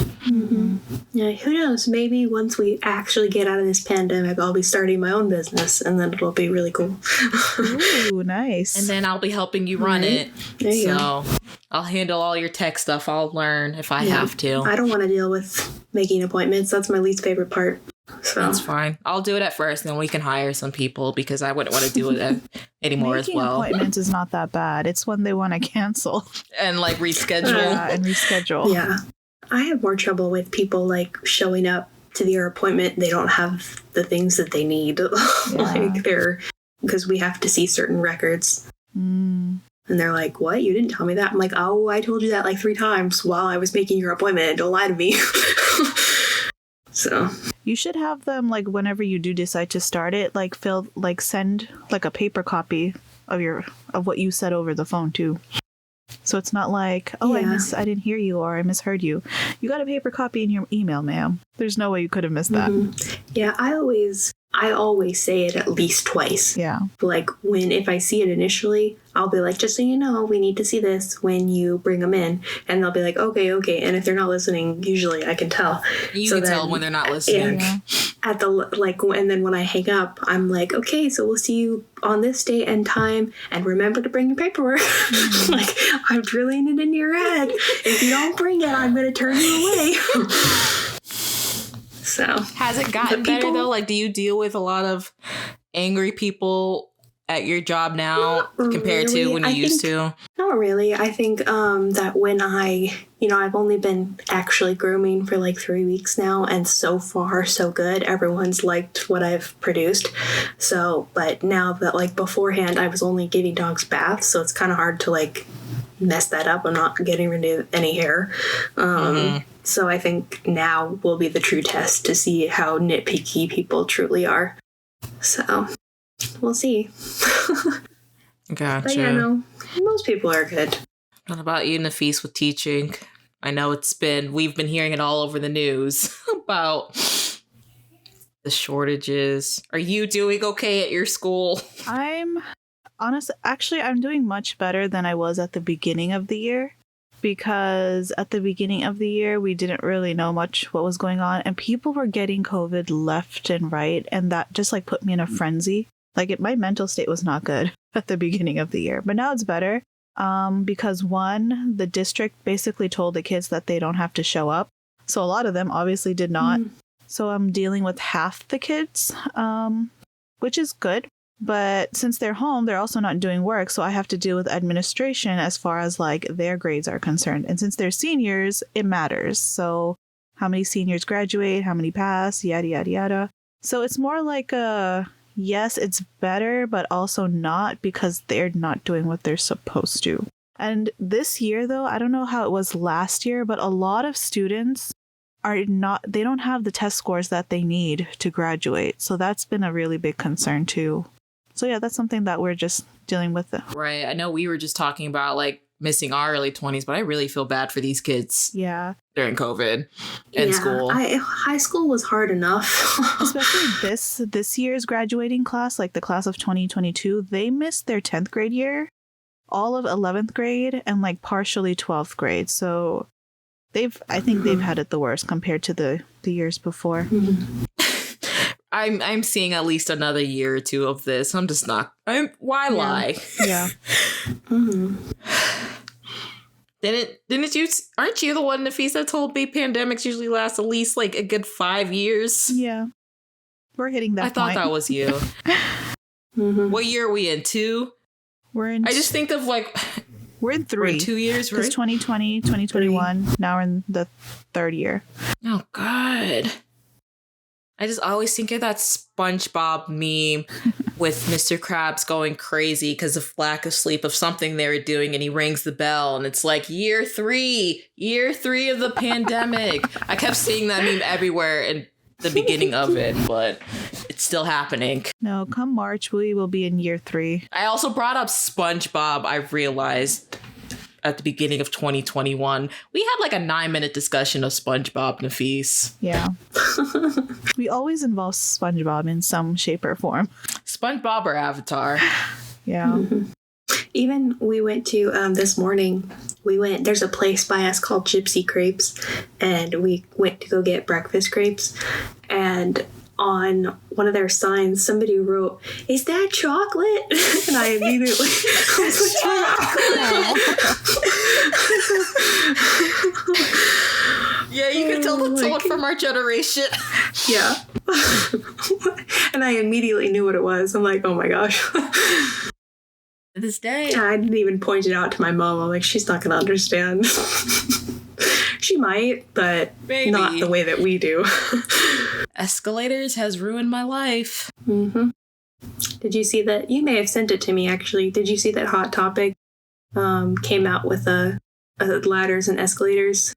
Speaker 2: Yeah, who knows? Maybe once we actually get out of this pandemic, I'll be starting my own business, and then it'll be really cool.
Speaker 3: Ooh, nice.
Speaker 1: And then I'll be helping you run it.
Speaker 2: There you
Speaker 1: go. I'll handle all your tech stuff. I'll learn if I have to.
Speaker 2: I don't want to deal with making appointments. That's my least favorite part. So
Speaker 1: that's fine. I'll do it at first, and then we can hire some people because I wouldn't want to do it anymore as well.
Speaker 3: Making appointments is not that bad. It's when they want to cancel
Speaker 1: and like reschedule.
Speaker 3: And reschedule.
Speaker 2: Yeah, I have more trouble with people like showing up to their appointment. They don't have the things that they need. Like because we have to see certain records. And they're like, what? You didn't tell me that? I'm like, oh, I told you that like 3 times while I was making your appointment. Don't lie to me. So
Speaker 3: you should have them like whenever you do decide to start it, like send like a paper copy of what you said over the phone too. So it's not like, oh, I didn't hear you or I misheard you. You got a paper copy in your email, ma'am. There's no way you could have missed that.
Speaker 2: Yeah, I always say it at least twice.
Speaker 3: Yeah.
Speaker 2: Like if I see it initially, I'll be like, just so you know, we need to see this when you bring them in. And they'll be like, okay. And if they're not listening, usually I can tell.
Speaker 1: You can tell when they're not listening.
Speaker 2: At the and then when I hang up, I'm like, okay, so we'll see you on this date and time, and remember to bring your paperwork. Like I'm drilling it into your head. If you don't bring it, I'm going to turn you away. So
Speaker 1: has it gotten better though? Like, do you deal with a lot of angry people at your job now compared to when you used to?
Speaker 2: Not really. I think that when I've only been actually grooming for like 3 weeks now, and so far so good. Everyone's liked what I've produced. So, but now that like beforehand, I was only giving dogs baths, so it's kind of hard to like mess that up. I'm not getting rid of any hair. So I think now will be the true test to see how nitpicky people truly are. So we'll see.
Speaker 1: Gotcha.
Speaker 2: But yeah, no, most people are good.
Speaker 1: What about you, Nafis, with teaching? I know we've been hearing it all over the news about the shortages. Are you doing okay at your school?
Speaker 3: I'm doing much better than I was at the beginning of the year. Because at the beginning of the year, we didn't really know much what was going on, and people were getting COVID left and right, and that just like put me in a frenzy. Like my mental state was not good at the beginning of the year, but now it's better. Because the district basically told the kids that they don't have to show up, so a lot of them obviously did not. So I'm dealing with half the kids, which is good. But since they're home, they're also not doing work, so I have to deal with administration as far as like their grades are concerned. And since they're seniors, it matters. So how many seniors graduate, how many pass, yada, yada, yada. So it's more like yes, it's better, but also not, because they're not doing what they're supposed to. And this year, though, I don't know how it was last year, but a lot of students they don't have the test scores that they need to graduate. So that's been a really big concern too. So yeah, that's something that we're just dealing with.
Speaker 1: Right. I know we were just talking about like missing our early 20s, but I really feel bad for these kids.
Speaker 3: Yeah.
Speaker 1: During COVID and school.
Speaker 2: High school was hard enough.
Speaker 3: Especially this year's graduating class, like the class of 2022, they missed their 10th grade year, all of 11th grade, and like partially 12th grade. So I think they've had it the worst compared to the years before.
Speaker 1: I'm seeing at least another year or two of this. I'm just not. Why lie?
Speaker 3: Yeah.
Speaker 1: Didn't you? Aren't you the one, Nafisa, that told me pandemics usually last at least like a good 5 years?
Speaker 3: Yeah. We're hitting that
Speaker 1: I thought
Speaker 3: point.
Speaker 1: that was you. What year are we in? 2?
Speaker 3: We're in.
Speaker 1: I just think of like
Speaker 3: we're in 3.
Speaker 1: we're in 2 years,
Speaker 3: Because
Speaker 1: right?
Speaker 3: 2020, 2021. Now we're in the 3rd year.
Speaker 1: Oh God. I just always think of that SpongeBob meme with Mr. Krabs going crazy because of lack of sleep of something they were doing, and he rings the bell, and it's like year 3 of the pandemic. I kept seeing that meme everywhere in the beginning of it, but it's still happening.
Speaker 3: No, come March, we will be in year 3.
Speaker 1: I also brought up SpongeBob, I realized, at the beginning of 2021. We had like a 9-minute discussion of SpongeBob, Nafis.
Speaker 3: Yeah. We always involve SpongeBob in some shape or form.
Speaker 1: SpongeBob or Avatar?
Speaker 3: Yeah.
Speaker 2: Even we went to this morning. There's a place by us called Gypsy Crepes, and we went to go get breakfast crepes. And on one of their signs, somebody wrote, "Is that chocolate?" And I immediately was like,
Speaker 1: Yeah, you can tell that's someone from our generation.
Speaker 2: yeah. And I immediately knew what it was. I'm like, oh my gosh.
Speaker 1: To this day.
Speaker 2: I didn't even point it out to my mom. I'm like, she's not going to understand. She might, but
Speaker 1: Maybe.
Speaker 2: not the way that we do.
Speaker 1: Escalators has ruined my life.
Speaker 2: Mm-hmm. Did you see that? You may have sent it to me, actually. Did you see that Hot Topic came out with a ladders and escalators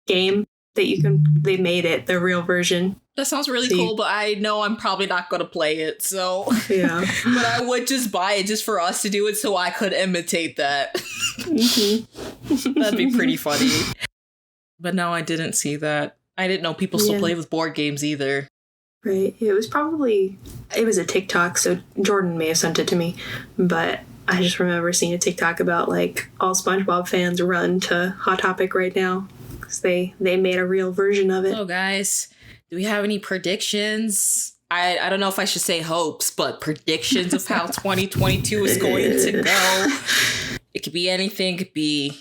Speaker 2: game that you can? They made it the real version.
Speaker 1: That sounds really cool, but I know I'm probably not going to play it, so...
Speaker 2: Yeah.
Speaker 1: But I would just buy it just for us to do it so I could imitate that.
Speaker 2: Mm-hmm.
Speaker 1: That'd be pretty funny. But no, I didn't see that. I didn't know people still play with board games either.
Speaker 2: Right. It was a TikTok, so Jordan may have sent it to me, but I just remember seeing a TikTok about like all SpongeBob fans run to Hot Topic right now because they made a real version of it.
Speaker 1: So guys, do we have any predictions? I don't know if I should say hopes, but predictions of how 2022 is going to go. It could be anything. It could be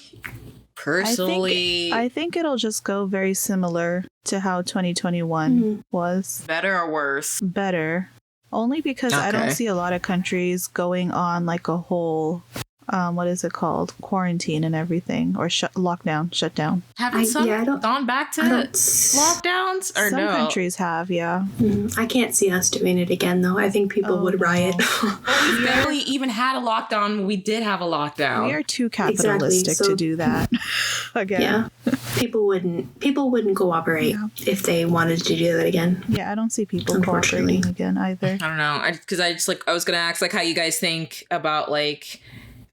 Speaker 1: personally.
Speaker 3: I think it'll just go very similar to how 2021 was.
Speaker 1: Better or worse?
Speaker 3: Better. Only because I don't
Speaker 1: Okay.
Speaker 3: see a lot of countries going on like a whole, what is it called? Quarantine and everything. Or shutdown.
Speaker 1: Haven't some gone back to lockdowns? Or
Speaker 3: Some
Speaker 1: no?
Speaker 3: countries have, yeah.
Speaker 2: I can't see us doing it again, though. I think people would riot.
Speaker 1: We barely even had a lockdown when we did have a lockdown.
Speaker 3: We are too capitalistic to do that. Again.
Speaker 2: Yeah. People wouldn't cooperate if they wanted to do that again.
Speaker 3: Yeah, I don't see people
Speaker 2: Unfortunately.
Speaker 3: cooperating again either.
Speaker 1: I don't know. Because I was going to ask like how you guys think about like,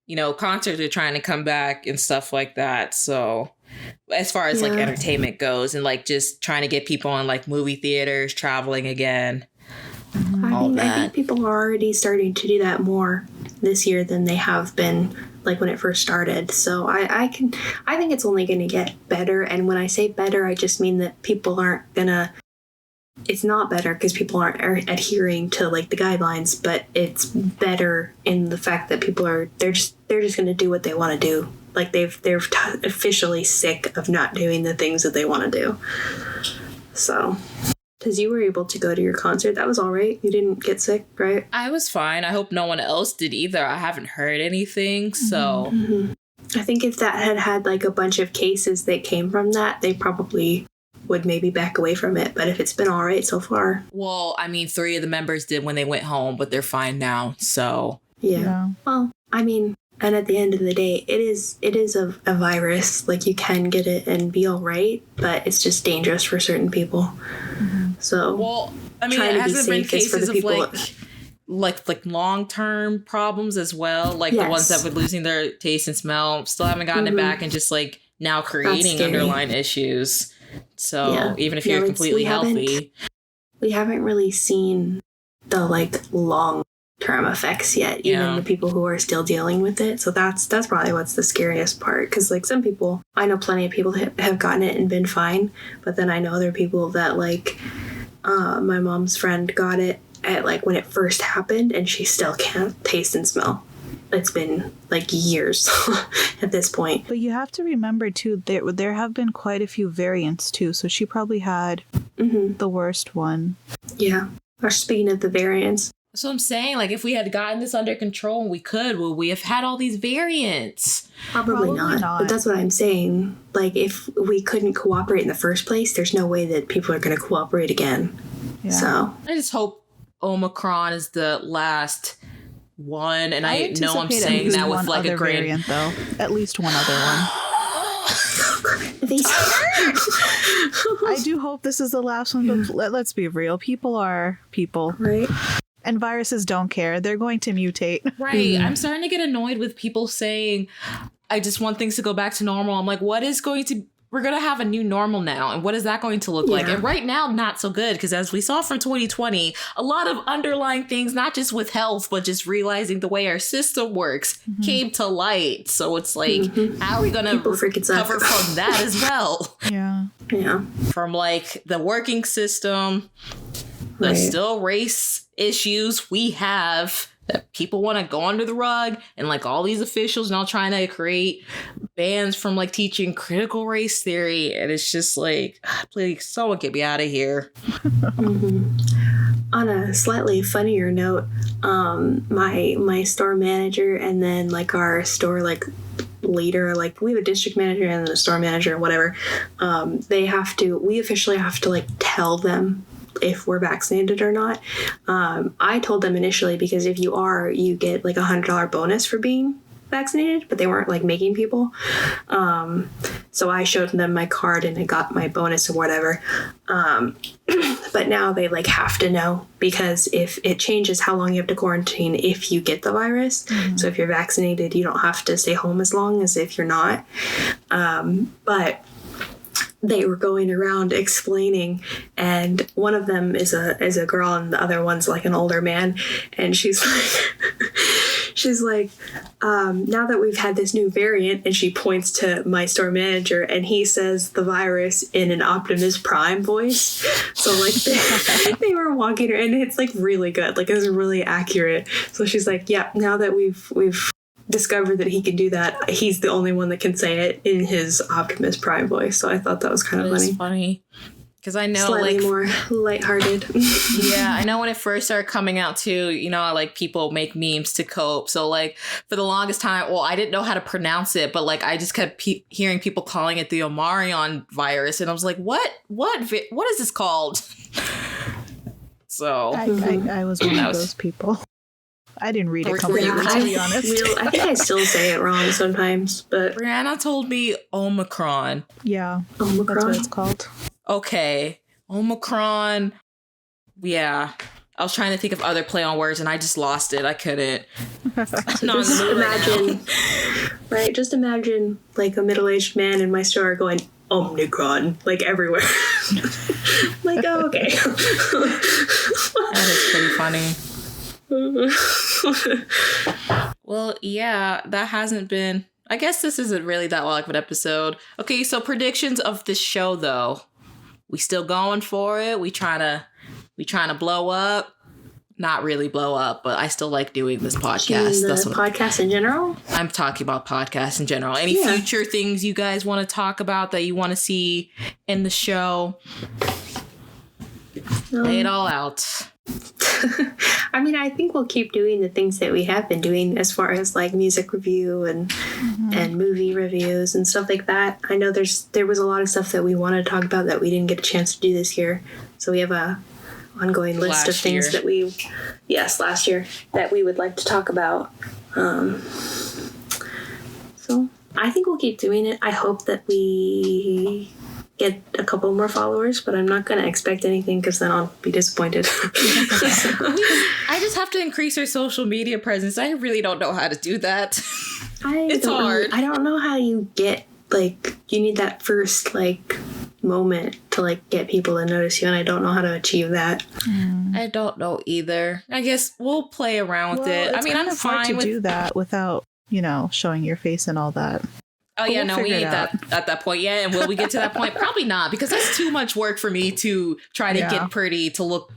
Speaker 1: you know, concerts are trying to come back and stuff like that. So as far as like entertainment goes and like just trying to get people in like movie theaters, traveling again.
Speaker 2: I think people are already starting to do that more this year than they have been like when it first started. So I think it's only going to get better. And when I say better, I just mean that people aren't gonna. It's not better because people aren't adhering to like the guidelines, but it's better in the fact that people they're just going to do what they want to do. Like they're officially sick of not doing the things that they want to do. So. Because you were able to go to your concert. That was all right. You didn't get sick, right?
Speaker 1: I was fine. I hope no one else did either. I haven't heard anything. So
Speaker 2: I think if that had like a bunch of cases that came from that, they probably would maybe back away from it. But if it's been all right so far.
Speaker 1: Well, I mean, 3 of the members did when they went home, but they're fine now. So
Speaker 2: Yeah. Well, I mean, and at the end of the day, it is a virus. Like you can get it and be all right, but it's just dangerous for certain people. So,
Speaker 1: well, I mean, it hasn't been cases of like long-term problems as well, like the ones that were losing their taste and smell, still haven't gotten it back, and just like now creating underlying issues. So even if you're completely healthy,
Speaker 2: we haven't really seen the like long-term effects yet. Even the people who are still dealing with it. So that's probably what's the scariest part. Because like some people, I know plenty of people that have gotten it and been fine, but then I know other people that like. My mom's friend got it at like when it first happened and she still can't taste and smell. it's been like years at this point.
Speaker 3: But you have to remember too, there have been quite a few variants too. So she probably had the worst one.
Speaker 2: Yeah. Or speaking of the variants.
Speaker 1: So I'm saying, like, if we had gotten this under control and we could, would we have had all these variants?
Speaker 2: Probably not. But that's what I'm saying. Like, if we couldn't cooperate in the first place, there's no way that people are going to cooperate again. Yeah. So
Speaker 1: I just hope Omicron is the last one, and I know I'm saying that with like a grain.
Speaker 3: Variant, though. At least one other one. I do hope this is the last one, but let's be real. People are people.
Speaker 2: Right.
Speaker 3: And viruses don't care. They're going to mutate.
Speaker 1: Right. I'm starting to get annoyed with people saying, I just want things to go back to normal. I'm like, we're going to have a new normal now. And what is that going to look like? And right now, not so good. Because as we saw from 2020, a lot of underlying things, not just with health, but just realizing the way our system works came to light. So it's like, how are we going to recover from that as well?
Speaker 3: Yeah.
Speaker 2: Yeah.
Speaker 1: From like the working system, the still race issues we have that people want to go under the rug, and like all these officials now trying to create bans from like teaching critical race theory, and it's just like, please, someone get me out of here.
Speaker 2: On a slightly funnier note, my store manager and then like our store like leader, like we have a district manager and then a store manager and whatever, we officially have to like tell them if we're vaccinated or not. I told them initially because if you are, you get like $100 bonus for being vaccinated, but they weren't like making people. So I showed them my card and I got my bonus or whatever. But now they like have to know, because if it changes how long you have to quarantine if you get the virus. So if you're vaccinated, you don't have to stay home as long as if you're not. But they were going around explaining, and one of them is a girl and the other one's like an older man, and she's like now that we've had this new variant, and she points to my store manager and he says the virus in an Optimus Prime voice. So like they were walking her, and it's like really good, like it's really accurate. So she's like, yeah, now that we've discovered that he can do that, he's the only one that can say it in his Optimus Prime voice. So I thought that was kind of funny.
Speaker 1: Because I know,
Speaker 2: slightly
Speaker 1: like,
Speaker 2: more lighthearted.
Speaker 1: Yeah, I know when it first started coming out too, you know, like people make memes to cope. So like for the longest time, well, I didn't know how to pronounce it, but like I just kept hearing people calling it the Omarion virus, and I was like, what is this called? So
Speaker 3: I was one of those people. I didn't read it completely, to be honest.
Speaker 2: I think I still say it wrong sometimes, but
Speaker 1: Brianna told me Omicron.
Speaker 3: Yeah,
Speaker 2: Omicron.
Speaker 3: That's what it's called.
Speaker 1: Okay, Omicron. Yeah, I was trying to think of other play on words, and I just lost it. I couldn't.
Speaker 2: Just imagine like a middle-aged man in my store going Omicron like everywhere. Like, oh, okay.
Speaker 1: That is pretty funny. Well, yeah, that hasn't been, I guess this isn't really that long of an episode. Okay, so predictions of this show though. We still going for it? We trying to blow up? Not really blow up, but I still like doing this podcast.
Speaker 2: That's what podcast in general?
Speaker 1: I'm talking about podcasts in general. Any future things you guys want to talk about that you want to see in the show? Lay it all out.
Speaker 2: I mean, I think we'll keep doing the things that we have been doing as far as like music review and movie reviews and stuff like that. I know there was a lot of stuff that we wanted to talk about that we didn't get a chance to do this year. So we have a ongoing list of things that last year that we would like to talk about. So I think we'll keep doing it. I hope that we get a couple more followers, but I'm not going to expect anything because then I'll be disappointed.
Speaker 1: I just have to increase our social media presence. I really don't know how to do that. It's hard.
Speaker 2: I don't know how you get, like, you need that first, like, moment to, like, get people to notice you, and I don't know how to achieve that.
Speaker 1: I don't know either. I guess we'll play around with it. I mean, I'm fine
Speaker 3: to do that without, showing your face and all that.
Speaker 1: Oh, yeah, no, we ain't at that point yet. And will we get to that point? Probably not, because that's too much work for me to try to get pretty, to look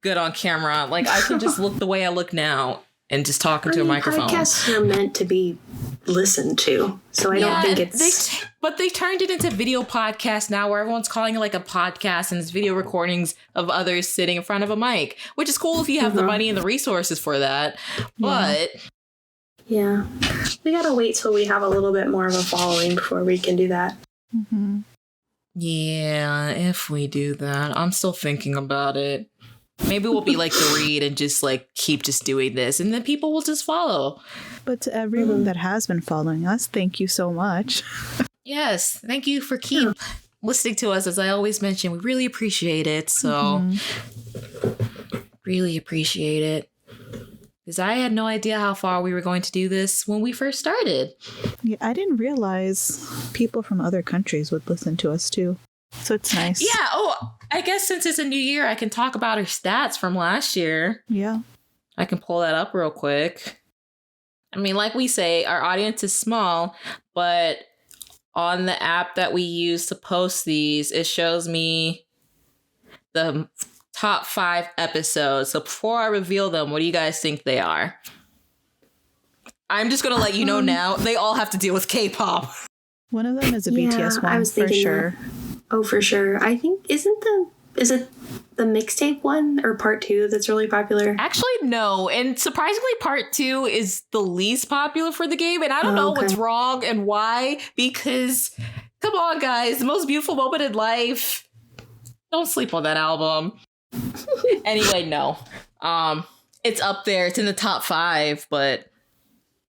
Speaker 1: good on camera. Like, I can just look the way I look now and just talking to a microphone.
Speaker 2: Podcasts are meant to be listened to, so I don't think it's...
Speaker 1: But they turned it into video podcast now, where everyone's calling it like a podcast, and it's video recordings of others sitting in front of a mic, which is cool if you have the money and the resources for that. But
Speaker 2: yeah, we gotta wait till we have a little bit more of a following before we can do that.
Speaker 3: Mm-hmm.
Speaker 1: Yeah, if we do that, I'm still thinking about it. Maybe we'll be like the Read and just like keep just doing this, and then people will just follow.
Speaker 3: But to everyone that has been following us, thank you so much.
Speaker 1: Yes, thank you for keep listening to us. As I always mention, we really appreciate it. So, really appreciate it. Because I had no idea how far we were going to do this when we first started.
Speaker 3: Yeah, I didn't realize people from other countries would listen to us too. So it's nice.
Speaker 1: Yeah. Oh, I guess since it's a new year, I can talk about our stats from last year.
Speaker 3: Yeah.
Speaker 1: I can pull that up real quick. I mean, like we say, our audience is small, but on the app that we use to post these, it shows me the top 5 episodes. So before I reveal them, what do you guys think they are? I'm just going to let you know now. They all have to deal with K-pop.
Speaker 3: One of them is a BTS one,
Speaker 2: I was thinking
Speaker 3: for sure.
Speaker 2: that. Oh, for sure. I think, is it the mixtape one or part 2 that's really popular?
Speaker 1: Actually, no. And surprisingly, part 2 is the least popular for the game. And I don't know what's wrong and why. Because, come on, guys. The most beautiful moment in life. Don't sleep on that album. Anyway, no. It's up there. It's in the top 5, but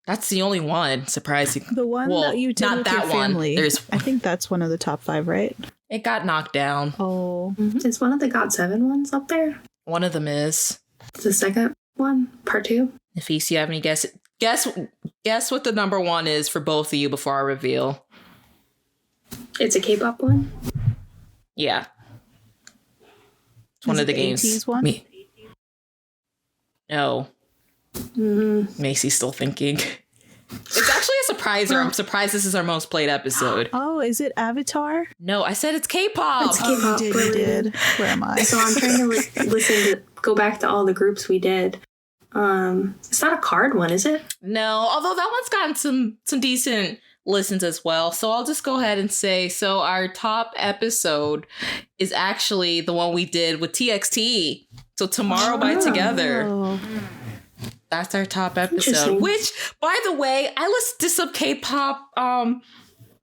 Speaker 1: that's the only one, surprising.
Speaker 3: The one that you did with your family. I think that's one of the top 5, right?
Speaker 1: It got knocked down.
Speaker 3: Oh.
Speaker 2: Is one of the GOT7 ones up there?
Speaker 1: One of them is.
Speaker 2: The second one? Part 2?
Speaker 1: If you have any guess what the number 1 is for both of you before I reveal.
Speaker 2: It's a K-pop one?
Speaker 1: Yeah. It's one of the games.
Speaker 3: 80s one?
Speaker 1: No. Macy's still thinking. It's actually a surpriser. I'm surprised this is our most played episode.
Speaker 3: Oh, is it Avatar?
Speaker 1: No, I said it's K-pop.
Speaker 2: It's K-pop.
Speaker 3: You did. Where am I?
Speaker 2: So I'm trying to go back to all the groups we did. It's not a card one, is it?
Speaker 1: No, although that one's gotten some decent listens as well. So I'll just go ahead and say, so our top episode is actually the one we did with TXT. So Tomorrow by Together. That's our top episode, which, by the way, I listened to some K-pop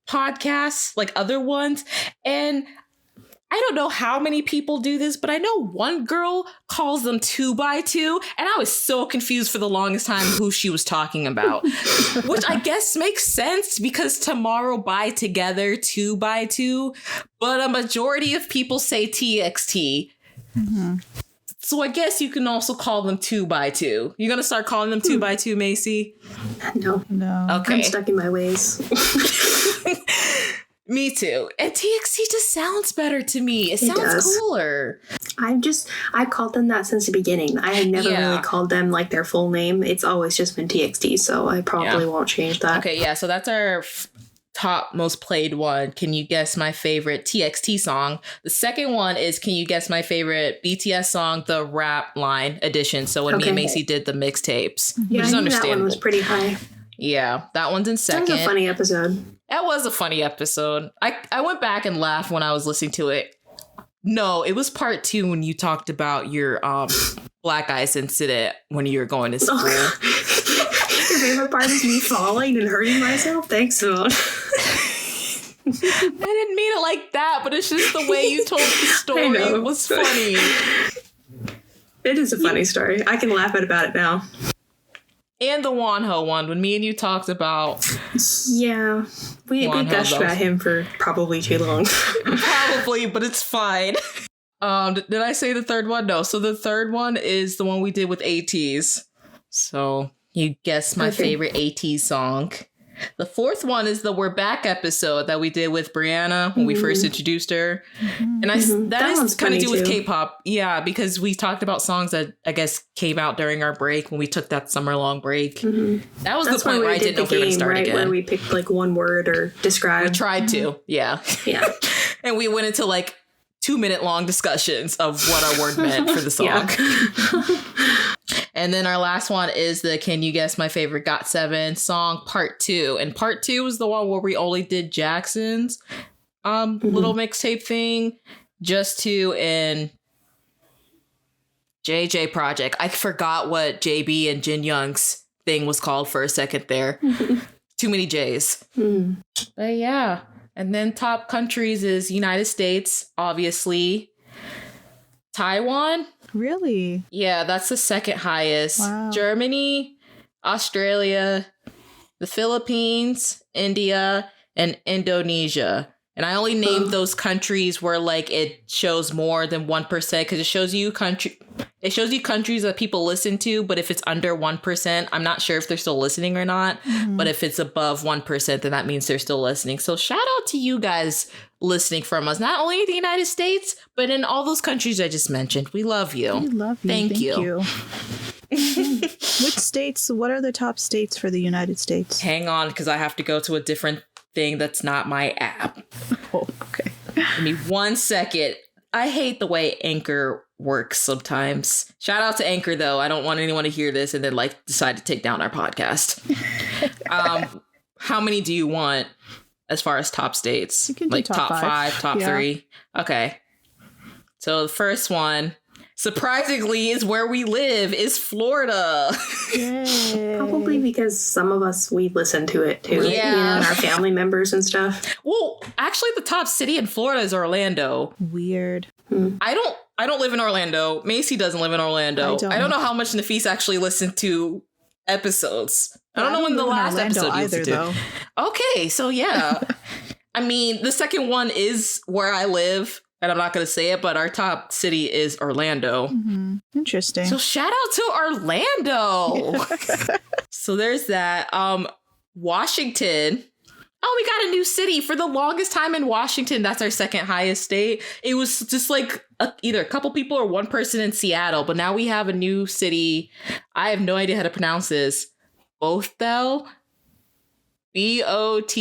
Speaker 1: podcasts, like other ones, and I don't know how many people do this, but I know one girl calls them 2x2, and I was so confused for the longest time who she was talking about, which I guess makes sense because Tomorrow by Together 2x2, but a majority of people say TXT. Mm-hmm. So I guess you can also call them 2x2. You gonna start calling them 2x2, Macy?
Speaker 2: No.
Speaker 1: Okay.
Speaker 2: I'm stuck in my ways.
Speaker 1: Me too. And TXT just sounds better to me. It sounds cooler.
Speaker 2: I called them that since the beginning. I had never really called them like their full name. It's always just been TXT, so I probably won't change that.
Speaker 1: Okay, yeah, so that's our top most played one. Can you guess my favorite TXT song? The second one is, can you guess my favorite BTS song, the rap line edition? So when me and Macy did the mixtapes, which is understandable. That one
Speaker 2: was pretty high.
Speaker 1: Yeah, that one's in second.
Speaker 2: That was a funny episode.
Speaker 1: That was a funny episode. I went back and laughed when I was listening to it. No, it was part 2 when you talked about your black ice incident when you were going to school.
Speaker 2: Your favorite part is me falling and hurting myself? Thanks, Simone.
Speaker 1: I didn't mean it like that, but it's just the way you told the story. It was funny.
Speaker 2: It is a funny story. I can laugh about it now.
Speaker 1: And the Wonho one, when me and you talked about...
Speaker 2: Yeah, we gushed about him for probably too long.
Speaker 1: Probably, but it's fine. Did I say the third one? No. So the third one is the one we did with ATEEZ. So you guessed my favorite ATEEZ song. The fourth one is the We're Back episode that we did with Brianna when we first introduced her. And that is kind of do with K-pop. Yeah, because we talked about songs that I guess came out during our break when we took that summer long break. That was the point where I didn't know if we were going to start again. Where
Speaker 2: we picked like one word or describe.
Speaker 1: We tried to, yeah. And we went into like 2-minute long discussions of what our word meant for the song. And then our last one is the Can You Guess My Favorite GOT7 song part 2. And part 2 was the one where we only did Jackson's little mixtape thing. Just 2 and JJ Project. I forgot what JB and Jin Young's thing was called for a second there. Too many J's. But yeah. And then top countries is United States, obviously. Taiwan.
Speaker 3: Really?
Speaker 1: Yeah, that's the second highest.
Speaker 3: Wow.
Speaker 1: Germany, Australia, the Philippines, India, and Indonesia. And I only named those countries where like it shows more than 1% because it shows you countries that people listen to, but if it's under 1%, I'm not sure if they're still listening or not. But if it's above 1%, then that means they're still listening. So shout out to you guys listening from us, not only in the United States, but in all those countries I just mentioned. We love you.
Speaker 3: We love you.
Speaker 1: Thank you.
Speaker 3: Which states? What are the top states for the United States?
Speaker 1: Hang on, because I have to go to a different thing that's not my app.
Speaker 3: Oh, okay.
Speaker 1: Give me 1 second. I hate the way Anchor works sometimes. Shout out to Anchor, though. I don't want anyone to hear this and then like decide to take down our podcast. How many do you want as far as top states?
Speaker 3: You can do
Speaker 1: like top five, top 3. Okay. So the first one, surprisingly, is where we live, is Florida.
Speaker 3: Yay.
Speaker 2: Probably because some of us, we listen to it too.
Speaker 1: Yeah.
Speaker 2: You know, and our family members and stuff.
Speaker 1: Well, actually, the top city in Florida is Orlando.
Speaker 3: Weird.
Speaker 1: I don't live in Orlando. Macy doesn't live in Orlando. I don't know how much Nafis actually listened to episodes. I don't know when the last episode you listened to. Okay, so yeah. I mean, the second one is where I live, and I'm not going to say it, but our top city is Orlando.
Speaker 3: Interesting.
Speaker 1: So shout out to Orlando. So there's that. Washington. Oh, we got a new city. For the longest time in Washington, that's our second highest state. It was just like either a couple people or one person in Seattle. But now we have a new city. I have no idea how to pronounce this. Bothell. Bothell.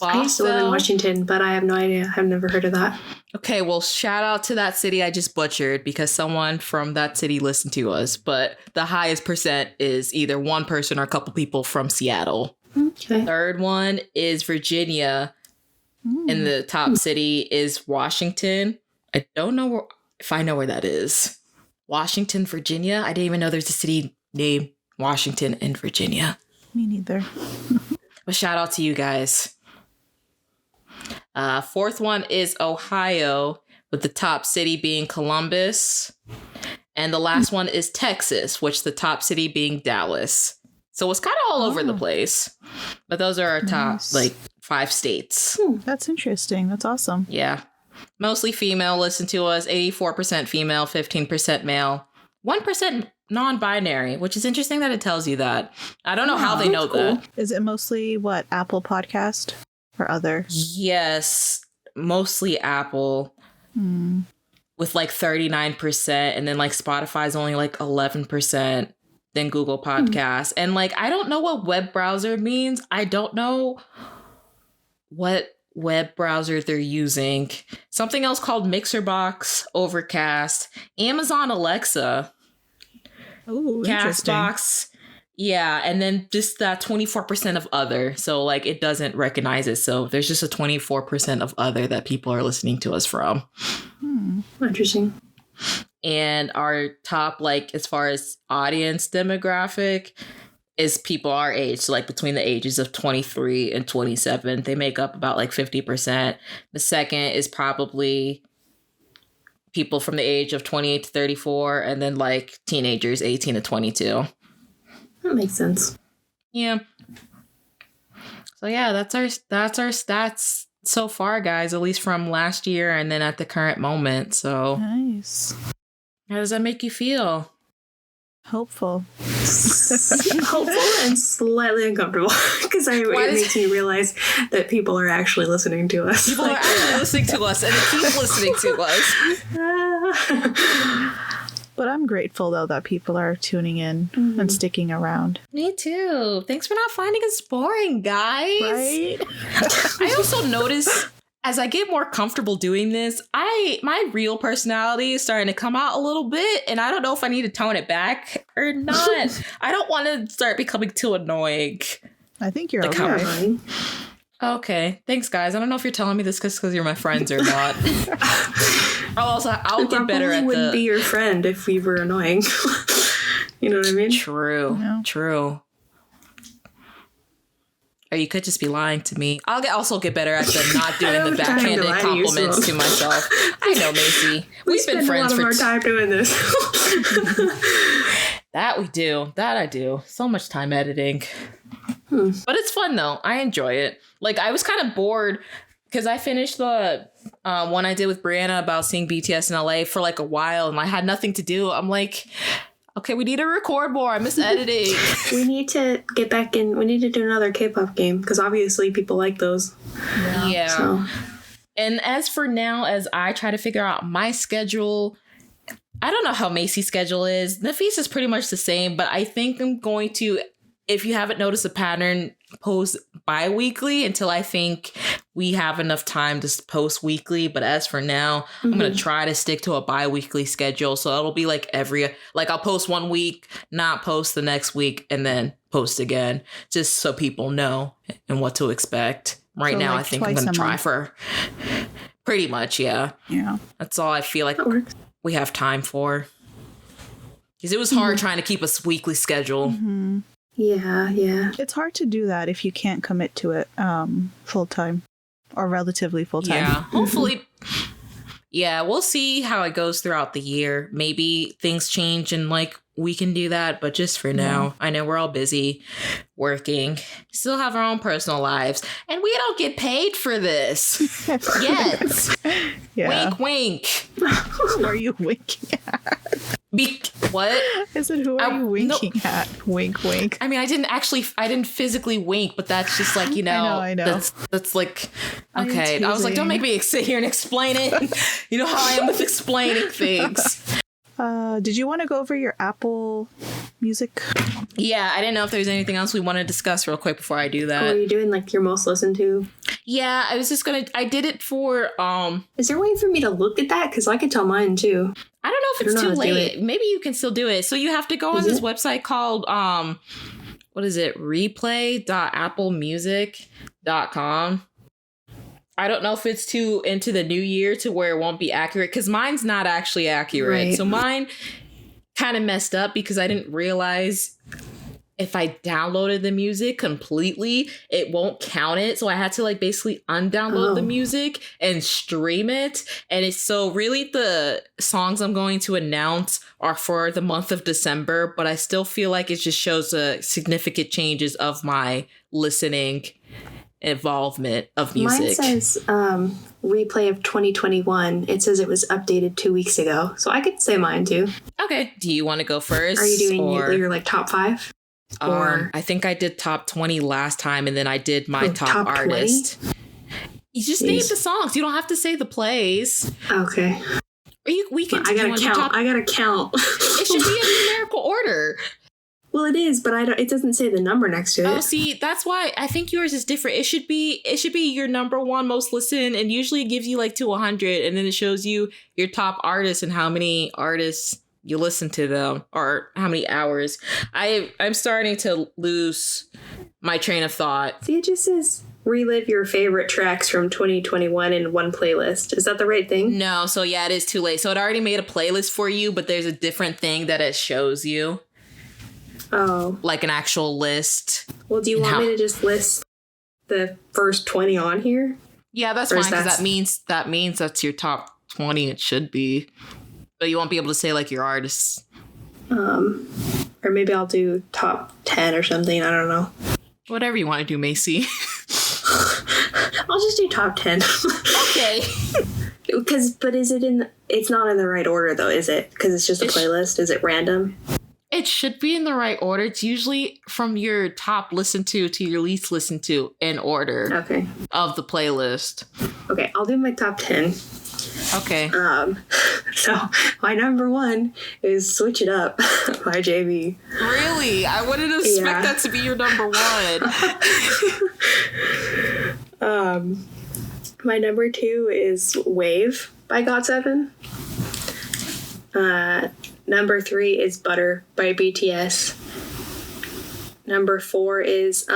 Speaker 2: I used to live in Washington, but I have no idea. I've never heard of that.
Speaker 1: Okay, well, shout out to that city I just butchered because someone from that city listened to us. But the highest percent is either one person or a couple people from Seattle.
Speaker 2: Okay.
Speaker 1: Third one is Virginia. And the top city is Washington. I don't know if I know where that is. Washington, Virginia. I didn't even know there's a city named Washington in Virginia.
Speaker 3: Me neither.
Speaker 1: But shout out to you guys. Fourth one is Ohio, with the top city being Columbus. And the last one is Texas, which the top city being Dallas. So it's kind of all over the place. But those are our top, 5 states.
Speaker 3: That's interesting. That's awesome.
Speaker 1: Yeah. Mostly female listen to us. 84% female, 15% male. 1% non-binary, which is interesting that it tells you that. I don't know how they know that.
Speaker 3: Is it mostly what, Apple Podcast or other?
Speaker 1: Yes, mostly Apple with like 39%, and then like Spotify's only like 11%, then Google Podcasts. And like, I don't know what web browser means. I don't know what web browser they're using. Something else called Mixerbox, Overcast, Amazon Alexa.
Speaker 3: Ooh, interesting.
Speaker 1: Castbox. Yeah, and then just that 24% of other. So like it doesn't recognize it. So there's just a 24% of other that people are listening to us from.
Speaker 2: Interesting.
Speaker 1: And our top, like as far as audience demographic, is people our age. So like between the ages of 23 and 27. They make up about like 50%. The second is probably people from the age of 28 to 34, and then like teenagers 18 to 22.
Speaker 2: That makes sense.
Speaker 1: Yeah. So yeah, that's our stats so far, guys, at least from last year and then at the current moment. So
Speaker 3: Nice.
Speaker 1: How does that make you feel?
Speaker 3: Hopeful.
Speaker 2: Hopeful and slightly uncomfortable because it makes me realize that people are actually listening to us.
Speaker 1: People are actually listening to us, and they keep listening to us.
Speaker 3: But I'm grateful, though, that people are tuning in and sticking around.
Speaker 1: Me too. Thanks for not finding us boring, guys.
Speaker 3: Right?
Speaker 1: I also noticed as I get more comfortable doing this, my real personality is starting to come out a little bit, and I don't know if I need to tone it back or not. I don't want to start becoming too annoying.
Speaker 3: I think you're
Speaker 1: Like,
Speaker 3: okay.
Speaker 1: Okay, thanks, guys. I don't know if you're telling me this because you're my friends or not. I'll get better at
Speaker 2: wouldn't be your friend if we were annoying. You know what I mean?
Speaker 1: True,
Speaker 3: Yeah.
Speaker 1: true. Or you could just be lying to me. I'll also get better at the not doing the backhanded compliments to myself. I know, Macy. We've been friends
Speaker 2: for a lot of our time doing this.
Speaker 1: That we do. That I do. So much time editing. But it's fun though. I enjoy it. Like, I was kind of bored because I finished the one I did with Brianna about seeing BTS in LA for like a while, and I had nothing to do. I'm like, okay, we need to record more. I miss editing.
Speaker 2: We need to get back in. We need to do another K-pop game because obviously people like those.
Speaker 1: Yeah.
Speaker 2: So.
Speaker 1: And as for now, as I try to figure out my schedule, I don't know how Macy's schedule is. Nafis is pretty much the same, but I think I'm going to, if you haven't noticed a pattern, post bi-weekly until I think we have enough time to post weekly. But as for now, I'm going to try to stick to a bi-weekly schedule. So it'll be like I'll post 1 week, not post the next week, and then post again, just so people know and what to expect. Right
Speaker 3: So,
Speaker 1: now,
Speaker 3: like,
Speaker 1: I think I'm
Speaker 3: twice
Speaker 1: going
Speaker 3: a
Speaker 1: to try
Speaker 3: month.
Speaker 1: for pretty much, yeah.
Speaker 3: Yeah.
Speaker 1: That's all I feel like
Speaker 2: That works.
Speaker 1: we have time for. Because it was hard trying to keep a weekly schedule.
Speaker 3: Mm-hmm.
Speaker 2: Yeah.
Speaker 3: It's hard to do that if you can't commit to it full time or relatively full time.
Speaker 1: Yeah, hopefully. Yeah, we'll see how it goes throughout the year. Maybe things change and like we can do that, but just for now, I know we're all busy working, still have our own personal lives, and we don't get paid for this yet.
Speaker 3: Yeah.
Speaker 1: Wink, wink.
Speaker 3: Who are you winking at?
Speaker 1: What?
Speaker 3: I said, who are you winking at? Wink, wink.
Speaker 1: I mean, I didn't physically wink, but that's just like,
Speaker 3: I know.
Speaker 1: That's like,
Speaker 3: I'm
Speaker 1: okay. I was like, don't make me sit here and explain it. You know how I am with explaining things.
Speaker 3: Did you want to go over your Apple Music?
Speaker 1: Yeah, I didn't know if there was anything else we want to discuss real quick before I do
Speaker 2: What
Speaker 1: that.
Speaker 2: are you doing? Like your most listened to?
Speaker 1: Yeah, I was just I did it for,
Speaker 2: Is there a way for me to look at that? Because I could tell mine too.
Speaker 1: I don't know if
Speaker 2: I
Speaker 1: it's
Speaker 2: don't know
Speaker 1: too
Speaker 2: how to do
Speaker 1: late. Maybe you can still do it. So you have to go on
Speaker 2: Is
Speaker 1: this
Speaker 2: it?
Speaker 1: website called, what is it? replay.applemusic.com. I don't know if it's too into the new year to where it won't be accurate, because mine's not actually accurate.
Speaker 2: Right.
Speaker 1: So mine kind of messed up because I didn't realize if I downloaded the music completely, it won't count it. So I had to like basically undownload the music and stream it. And it's so really the songs I'm going to announce are for the month of December, but I still feel like it just shows significant changes of my listening involvement of music.
Speaker 2: Mine says replay of 2021. It says it was updated 2 weeks ago. So I could say mine too.
Speaker 1: Okay. Do you want to go first?
Speaker 2: Are you doing
Speaker 1: or,
Speaker 2: your like top 5? Or
Speaker 1: I think I did top 20 last time, and then I did my top
Speaker 2: top 20?
Speaker 1: artist. You just
Speaker 2: Jeez.
Speaker 1: name the songs. You don't have to say the plays.
Speaker 2: Okay.
Speaker 1: Or we can.
Speaker 2: I
Speaker 1: do you
Speaker 2: gotta
Speaker 1: wanna do
Speaker 2: count.
Speaker 1: top-
Speaker 2: I gotta count.
Speaker 1: It should be in numerical order.
Speaker 2: Well, it is, but it doesn't say the number next to it.
Speaker 1: Oh, see, that's why I think yours is different. It should be your number one most listened, and usually it gives you like to 100, and then it shows you your top artists and how many artists you listen to them or how many hours. I'm starting to lose my train of thought.
Speaker 2: See, it just says relive your favorite tracks from 2021 in one playlist. Is that the right thing?
Speaker 1: No, so yeah, it is too late. So it already made a playlist for you, but there's a different thing that it shows you,
Speaker 2: Oh.
Speaker 1: like an actual list.
Speaker 2: Well, do you
Speaker 1: And
Speaker 2: want
Speaker 1: how-
Speaker 2: me to just list the first 20 on here?
Speaker 1: Yeah, that's
Speaker 2: Or
Speaker 1: fine
Speaker 2: is
Speaker 1: because
Speaker 2: that-
Speaker 1: that means that's your top 20. It should be, but you won't be able to say like your artists.
Speaker 2: Or maybe I'll do top 10 or something. I don't know.
Speaker 1: Whatever you want to do, Macy.
Speaker 2: I'll just do top 10.
Speaker 1: Okay.
Speaker 2: But is it it's not in the right order though, is it? Because it's just a playlist. Is it random?
Speaker 1: It should be in the right order. It's usually from your top listened to your least listened to in order
Speaker 2: Okay.
Speaker 1: of the playlist.
Speaker 2: Okay, I'll do my top 10.
Speaker 1: Okay.
Speaker 2: So my number 1 is Switch It Up by JB.
Speaker 1: Really? I wouldn't expect
Speaker 2: Yeah.
Speaker 1: that to be your number one.
Speaker 2: My number 2 is Wave by GOT7. Number 3 is Butter by BTS. Number 4 is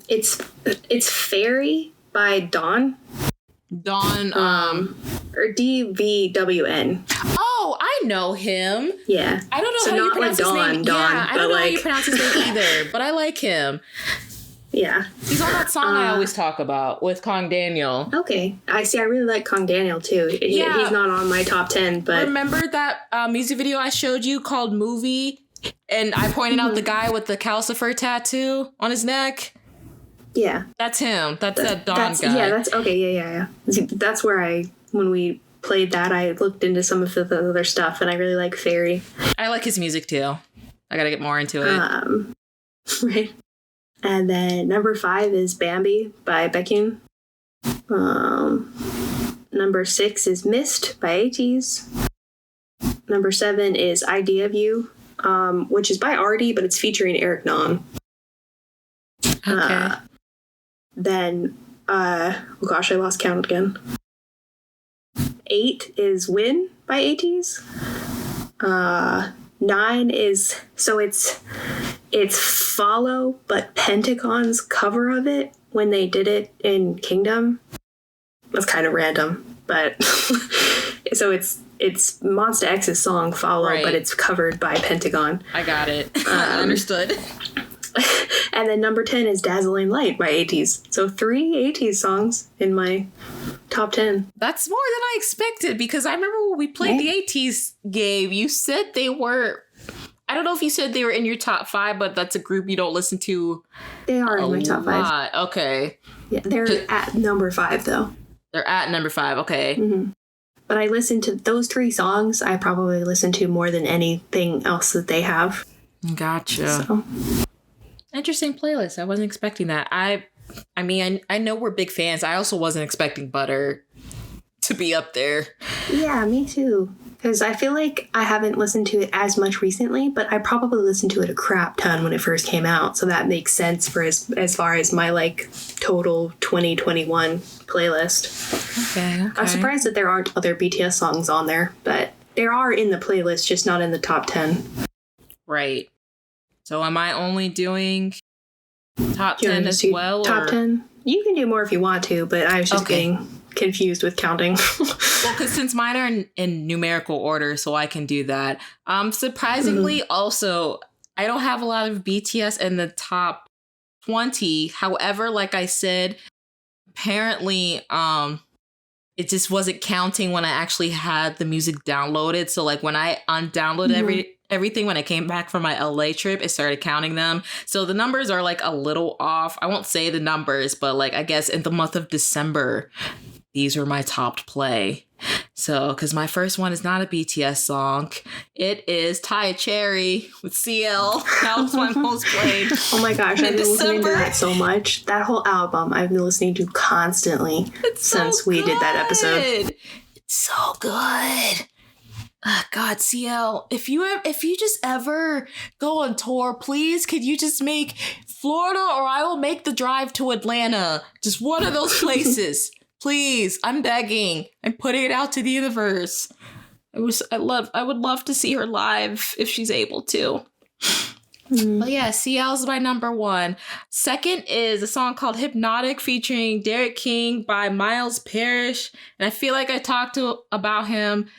Speaker 2: it's Fairy by Dawn.
Speaker 1: Dawn,
Speaker 2: or DVWN.
Speaker 1: Oh, I know him.
Speaker 2: Yeah.
Speaker 1: I don't know
Speaker 2: So
Speaker 1: how you
Speaker 2: not
Speaker 1: pronounce
Speaker 2: like
Speaker 1: his
Speaker 2: Dawn,
Speaker 1: name.
Speaker 2: Dawn,
Speaker 1: Yeah, I don't
Speaker 2: but
Speaker 1: know how you
Speaker 2: like-
Speaker 1: pronounce his name either, but I like him.
Speaker 2: Yeah.
Speaker 1: He's on that song I always talk about with Kong Daniel.
Speaker 2: Okay. I really like Kong Daniel too.
Speaker 1: Yeah.
Speaker 2: He's not on my top 10, but
Speaker 1: Remember that music video I showed you called Movie? And I pointed out the guy with the calcifer tattoo on his neck?
Speaker 2: yeah.
Speaker 1: That's him. That's that Dawn guy.
Speaker 2: Yeah, that's okay. Yeah. That's where when we played that, I looked into some of the other stuff, and I really like Fairy.
Speaker 1: I like his music too. I gotta get more into it.
Speaker 2: Right. And then number 5 is Bambi by Baekhyun. Number 6 is Mist by ATEEZ. Number 7 is Idea of You, which is by Artie, but it's featuring Eric Nam.
Speaker 1: Okay.
Speaker 2: Then, oh gosh, I lost count again. 8 is Win by ATEEZ. 9 is, so it's Follow, but Pentagon's cover of it when they did it in Kingdom. That's kind of random, but so it's Monsta X's song Follow,
Speaker 1: Right.
Speaker 2: but it's covered by Pentagon.
Speaker 1: I got it. I understood.
Speaker 2: And then number 10 is Dazzling Light by ATEEZ. So 3 ATEEZ songs in my top 10.
Speaker 1: That's more than I expected because I remember when we played the ATEEZ game, you said they were. I don't know if you said they were in your top 5, but that's a group you don't listen to.
Speaker 2: They are in my top 5.
Speaker 1: lot. Okay.
Speaker 2: Yeah, they're at number 5 though.
Speaker 1: They're at number 5. Okay.
Speaker 2: Mm-hmm. But I listened to those 3 songs. I probably listen to more than anything else that they have.
Speaker 1: Gotcha.
Speaker 2: So.
Speaker 1: Interesting playlist. I wasn't expecting that. I mean, I know we're big fans. I also wasn't expecting Butter to be up there.
Speaker 2: Yeah, me too. Because I feel like I haven't listened to it as much recently, but I probably listened to it a crap ton when it first came out. So that makes sense for as far as my like total 2021 playlist.
Speaker 1: Okay.
Speaker 2: I'm surprised that there aren't other BTS songs on there, but there are in the playlist, just not in the top 10.
Speaker 1: Right. So am I only doing top
Speaker 2: Do you
Speaker 1: 10
Speaker 2: wanna
Speaker 1: as
Speaker 2: do
Speaker 1: well?
Speaker 2: Top
Speaker 1: or?
Speaker 2: 10? You can do more if you want to, but I was just getting confused with counting.
Speaker 1: Well, because since mine are in numerical order, so I can do that. Surprisingly, also, I don't have a lot of BTS in the top 20. However, like I said, apparently, it just wasn't counting when I actually had the music downloaded. So, like, when I undownloaded everything when I came back from my LA trip, it started counting them. So the numbers are like a little off. I won't say the numbers, but like, I guess in the month of December, these were my top play. So, because my first one is not a BTS song. It is Tie Cherry with CL. That was my most played.
Speaker 2: Oh my gosh, I've been listening to
Speaker 1: December.
Speaker 2: that so much. That whole album I've been listening to constantly since we did that episode.
Speaker 1: It's so good. God, CL, if you just ever go on tour, please, could you just make Florida or I will make the drive to Atlanta. Just one of those places. Please, I'm begging. I'm putting it out to the universe. I would love to see her live if she's able to. But yeah, CL's my number 1. Second is a song called Hypnotic featuring Derek King by Miles Parrish. And I feel like I talked about him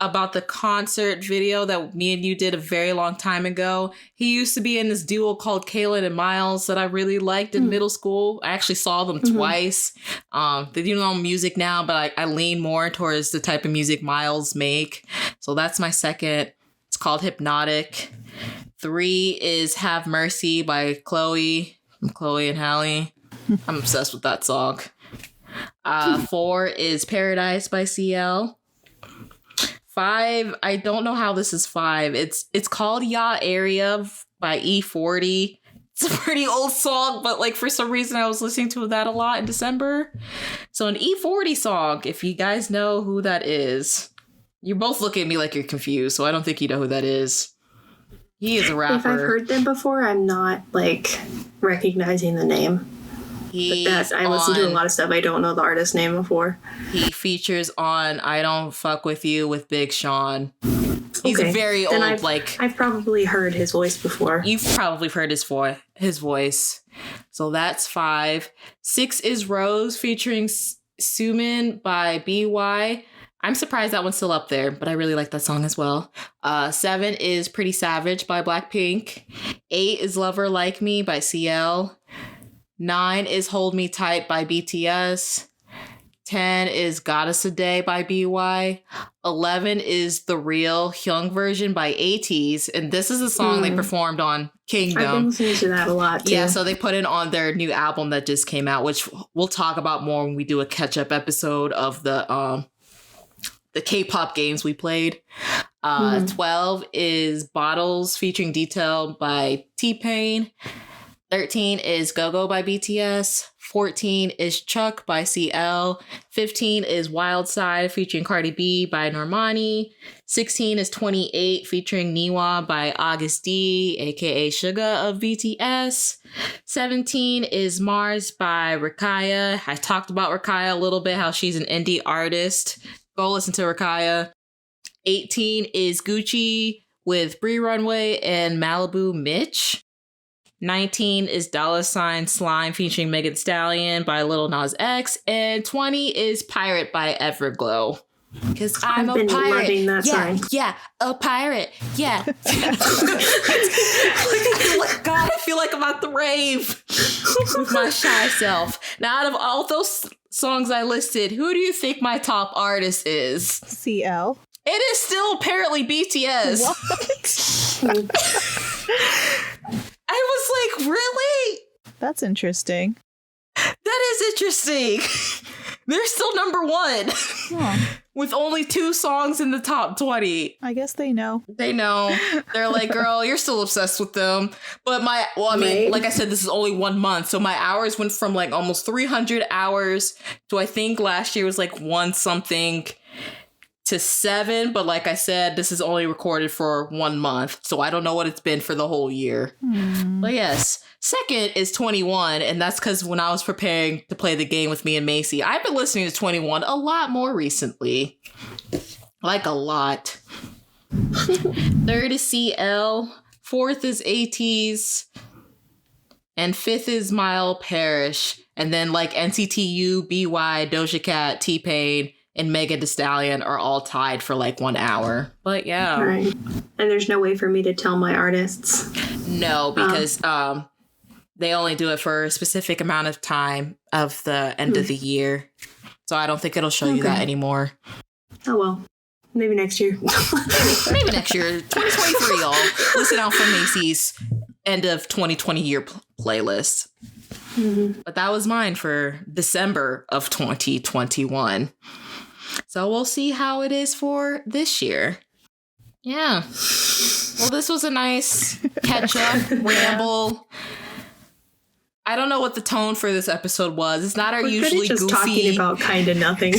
Speaker 1: about the concert video that me and you did a very long time ago. He used to be in this duo called Kaylin and Miles that I really liked in middle school. I actually saw them twice. They do their own music now, but I lean more towards the type of music Miles make. So that's my second. It's called Hypnotic. 3 is Have Mercy by Chloe from Chloe and Halle. I'm obsessed with that song. 4 is Paradise by CL. 5, I don't know how this is 5. It's called Ya Area by E40. It's a pretty old song, but like for some reason I was listening to that a lot in December. So an E40 song, if you guys know who that is. You both look at me like you're confused, so I don't think you know who that is. He is a rapper.
Speaker 2: If I've heard them before, I'm not like recognizing the name. I listen to a lot of stuff I don't know the artist name before.
Speaker 1: He features on I Don't Fuck With You with Big Sean. He's very old.
Speaker 2: I've probably heard his voice before.
Speaker 1: You've probably heard his voice. So that's 5. 6 is Rose featuring Sumin by BY. I'm surprised that one's still up there, but I really like that song as well. 7 is Pretty Savage by Blackpink. 8 is Lover Like Me by CL. 9 is Hold Me Tight by BTS. 10 is Goddess a Day by BY. 11 is The Real Hyung version by ATEEZ. And this is a song they performed on Kingdom.
Speaker 2: I've been listening to that a lot, too.
Speaker 1: Yeah, so they put it on their new album that just came out, which we'll talk about more when we do a catch-up episode of the K-pop games we played. 12 is Bottles featuring Detail by T-Pain. 13 is Go-Go by BTS. 14 is Chuck by CL. 15 is Wild Side featuring Cardi B by Normani. 16 is 28 featuring Niwa by August D, aka Suga of BTS. 17 is Mars by Rakaya. I talked about Rakaya a little bit, how she's an indie artist. Go listen to Rakaya. 18 is Gucci with Bree Runway and Malibu Mitch. 19 is $sign Slime featuring Megan Thee Stallion by Lil Nas X. And 20 is Pirate by Everglow. Because I'm a pirate.
Speaker 2: Loving that song.
Speaker 1: Yeah, a pirate. Yeah. God, I feel like I'm at the rave with my shy self. Now, out of all those songs I listed, who do you think my top artist is?
Speaker 3: CL.
Speaker 1: It is still apparently BTS.
Speaker 3: What?
Speaker 1: I was like, really?
Speaker 3: That's interesting.
Speaker 1: That is interesting. They're still number 1
Speaker 3: Huh.
Speaker 1: with only 2 songs in the top 20.
Speaker 3: I guess they know.
Speaker 1: They know. They're like, girl, you're still obsessed with them. But like I said, this is only 1 month. So my hours went from like almost 300 hours to I think last year was like 1 something to 7. But like I said, this is only recorded for 1 month. So I don't know what it's been for the whole year. But yes. Second is 21, and that's because when I was preparing to play the game with me and Macy, I've been listening to 21 a lot more recently. Like a lot. Third is CL. 4th is ATEEZ. And 5th is Mile Parish. And then like NCTU, BY, Doja Cat, T-Pain, and Megan Thee Stallion are all tied for like 1 hour. But yeah.
Speaker 2: Right. And there's no way for me to tell my artists.
Speaker 1: No, because they only do it for a specific amount of time of the end of the year. So I don't think it'll show you that anymore.
Speaker 2: Oh, well. Maybe next year.
Speaker 1: Maybe next year. 2023, y'all. Listen out for Macy's end of 2020 year playlist. Mm-hmm. But that was mine for December of 2021. So we'll see how it is for this year. Yeah. Well, this was a nice catch-up, ramble. I don't know what the tone for this episode was. It's not our usually
Speaker 2: just
Speaker 1: goofy.
Speaker 2: Talking about kind of nothing.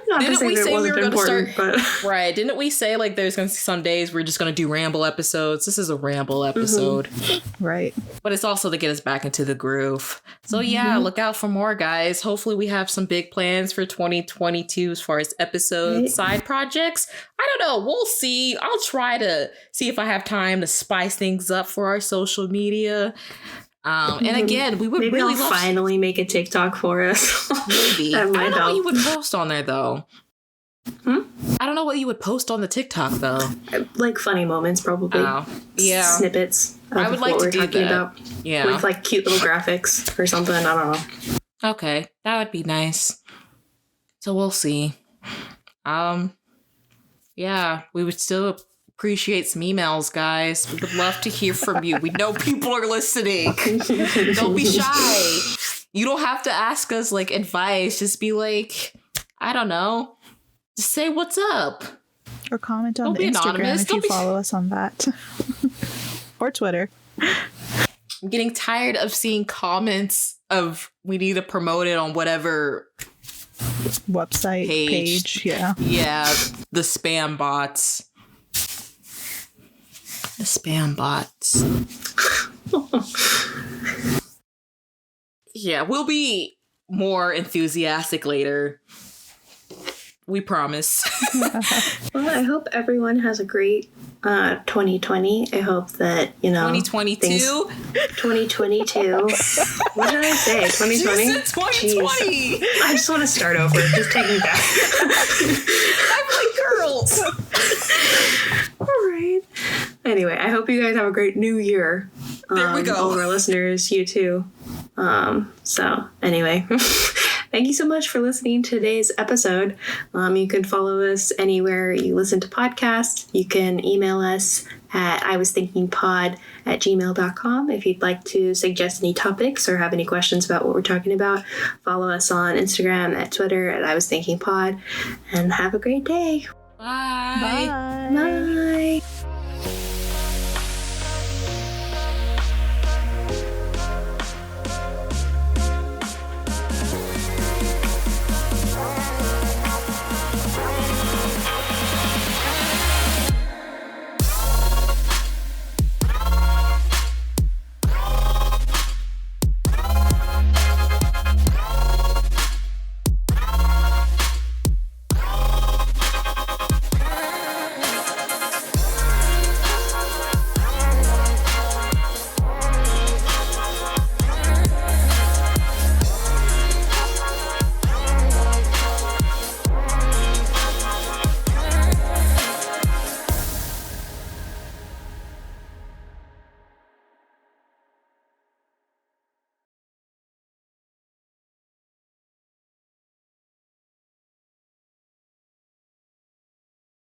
Speaker 2: Not
Speaker 1: Didn't we say we were going to start?
Speaker 2: But...
Speaker 1: Right. Didn't we say like there's going to be some days we're just going to do ramble episodes? This is a ramble episode.
Speaker 3: Mm-hmm. Right.
Speaker 1: But it's also to get us back into the groove. So yeah, look out for more, guys. Hopefully we have some big plans for 2022 as far as episodes, side projects. I don't know. We'll see. I'll try to see if I have time to spice things up for our social media. And again, we would
Speaker 2: maybe
Speaker 1: really
Speaker 2: I'll finally make a TikTok for us.
Speaker 1: Maybe. I don't know what you would post on there, though. I don't know what you would post on the TikTok, though.
Speaker 2: Like funny moments, probably.
Speaker 1: Oh, yeah.
Speaker 2: Snippets of
Speaker 1: I would like
Speaker 2: what
Speaker 1: to
Speaker 2: we're
Speaker 1: do
Speaker 2: talking
Speaker 1: that.
Speaker 2: about.
Speaker 1: Yeah.
Speaker 2: With like cute little graphics or something. I don't know.
Speaker 1: Okay. That would be nice. So we'll see. Yeah, we would still appreciate some emails, guys. We would love to hear from you. We know people are listening. Don't be shy. You don't have to ask us like advice. Just be like, I don't know. Just say what's up.
Speaker 3: Or comment on
Speaker 1: Don't
Speaker 3: the
Speaker 1: be
Speaker 3: Instagram
Speaker 1: anonymous.
Speaker 3: if you follow us on that. Or Twitter.
Speaker 1: I'm getting tired of seeing comments of we need to promote it on whatever
Speaker 3: website page. Yeah.
Speaker 1: Yeah. The spam bots. The spam bots. Yeah, we'll be more enthusiastic later. We promise.
Speaker 2: Well, I hope everyone has a great 2020. I hope that,
Speaker 1: 2022?
Speaker 2: 2022. What did I say? 2020?
Speaker 1: 2020!
Speaker 2: I just want to start over. Just take me back.
Speaker 1: I'm like girls.
Speaker 2: All right. Anyway, I hope you guys have a great new year.
Speaker 1: There we go.
Speaker 2: All of our listeners, you too. So, anyway. Thank you so much for listening to today's episode. You can follow us anywhere you listen to podcasts. You can email us at iwasthinkingpod@gmail.com if you'd like to suggest any topics or have any questions about what we're talking about. Follow us on Instagram, at Twitter, at iwasthinkingpod, and have a great day.
Speaker 1: Bye.
Speaker 3: Bye.
Speaker 2: Bye.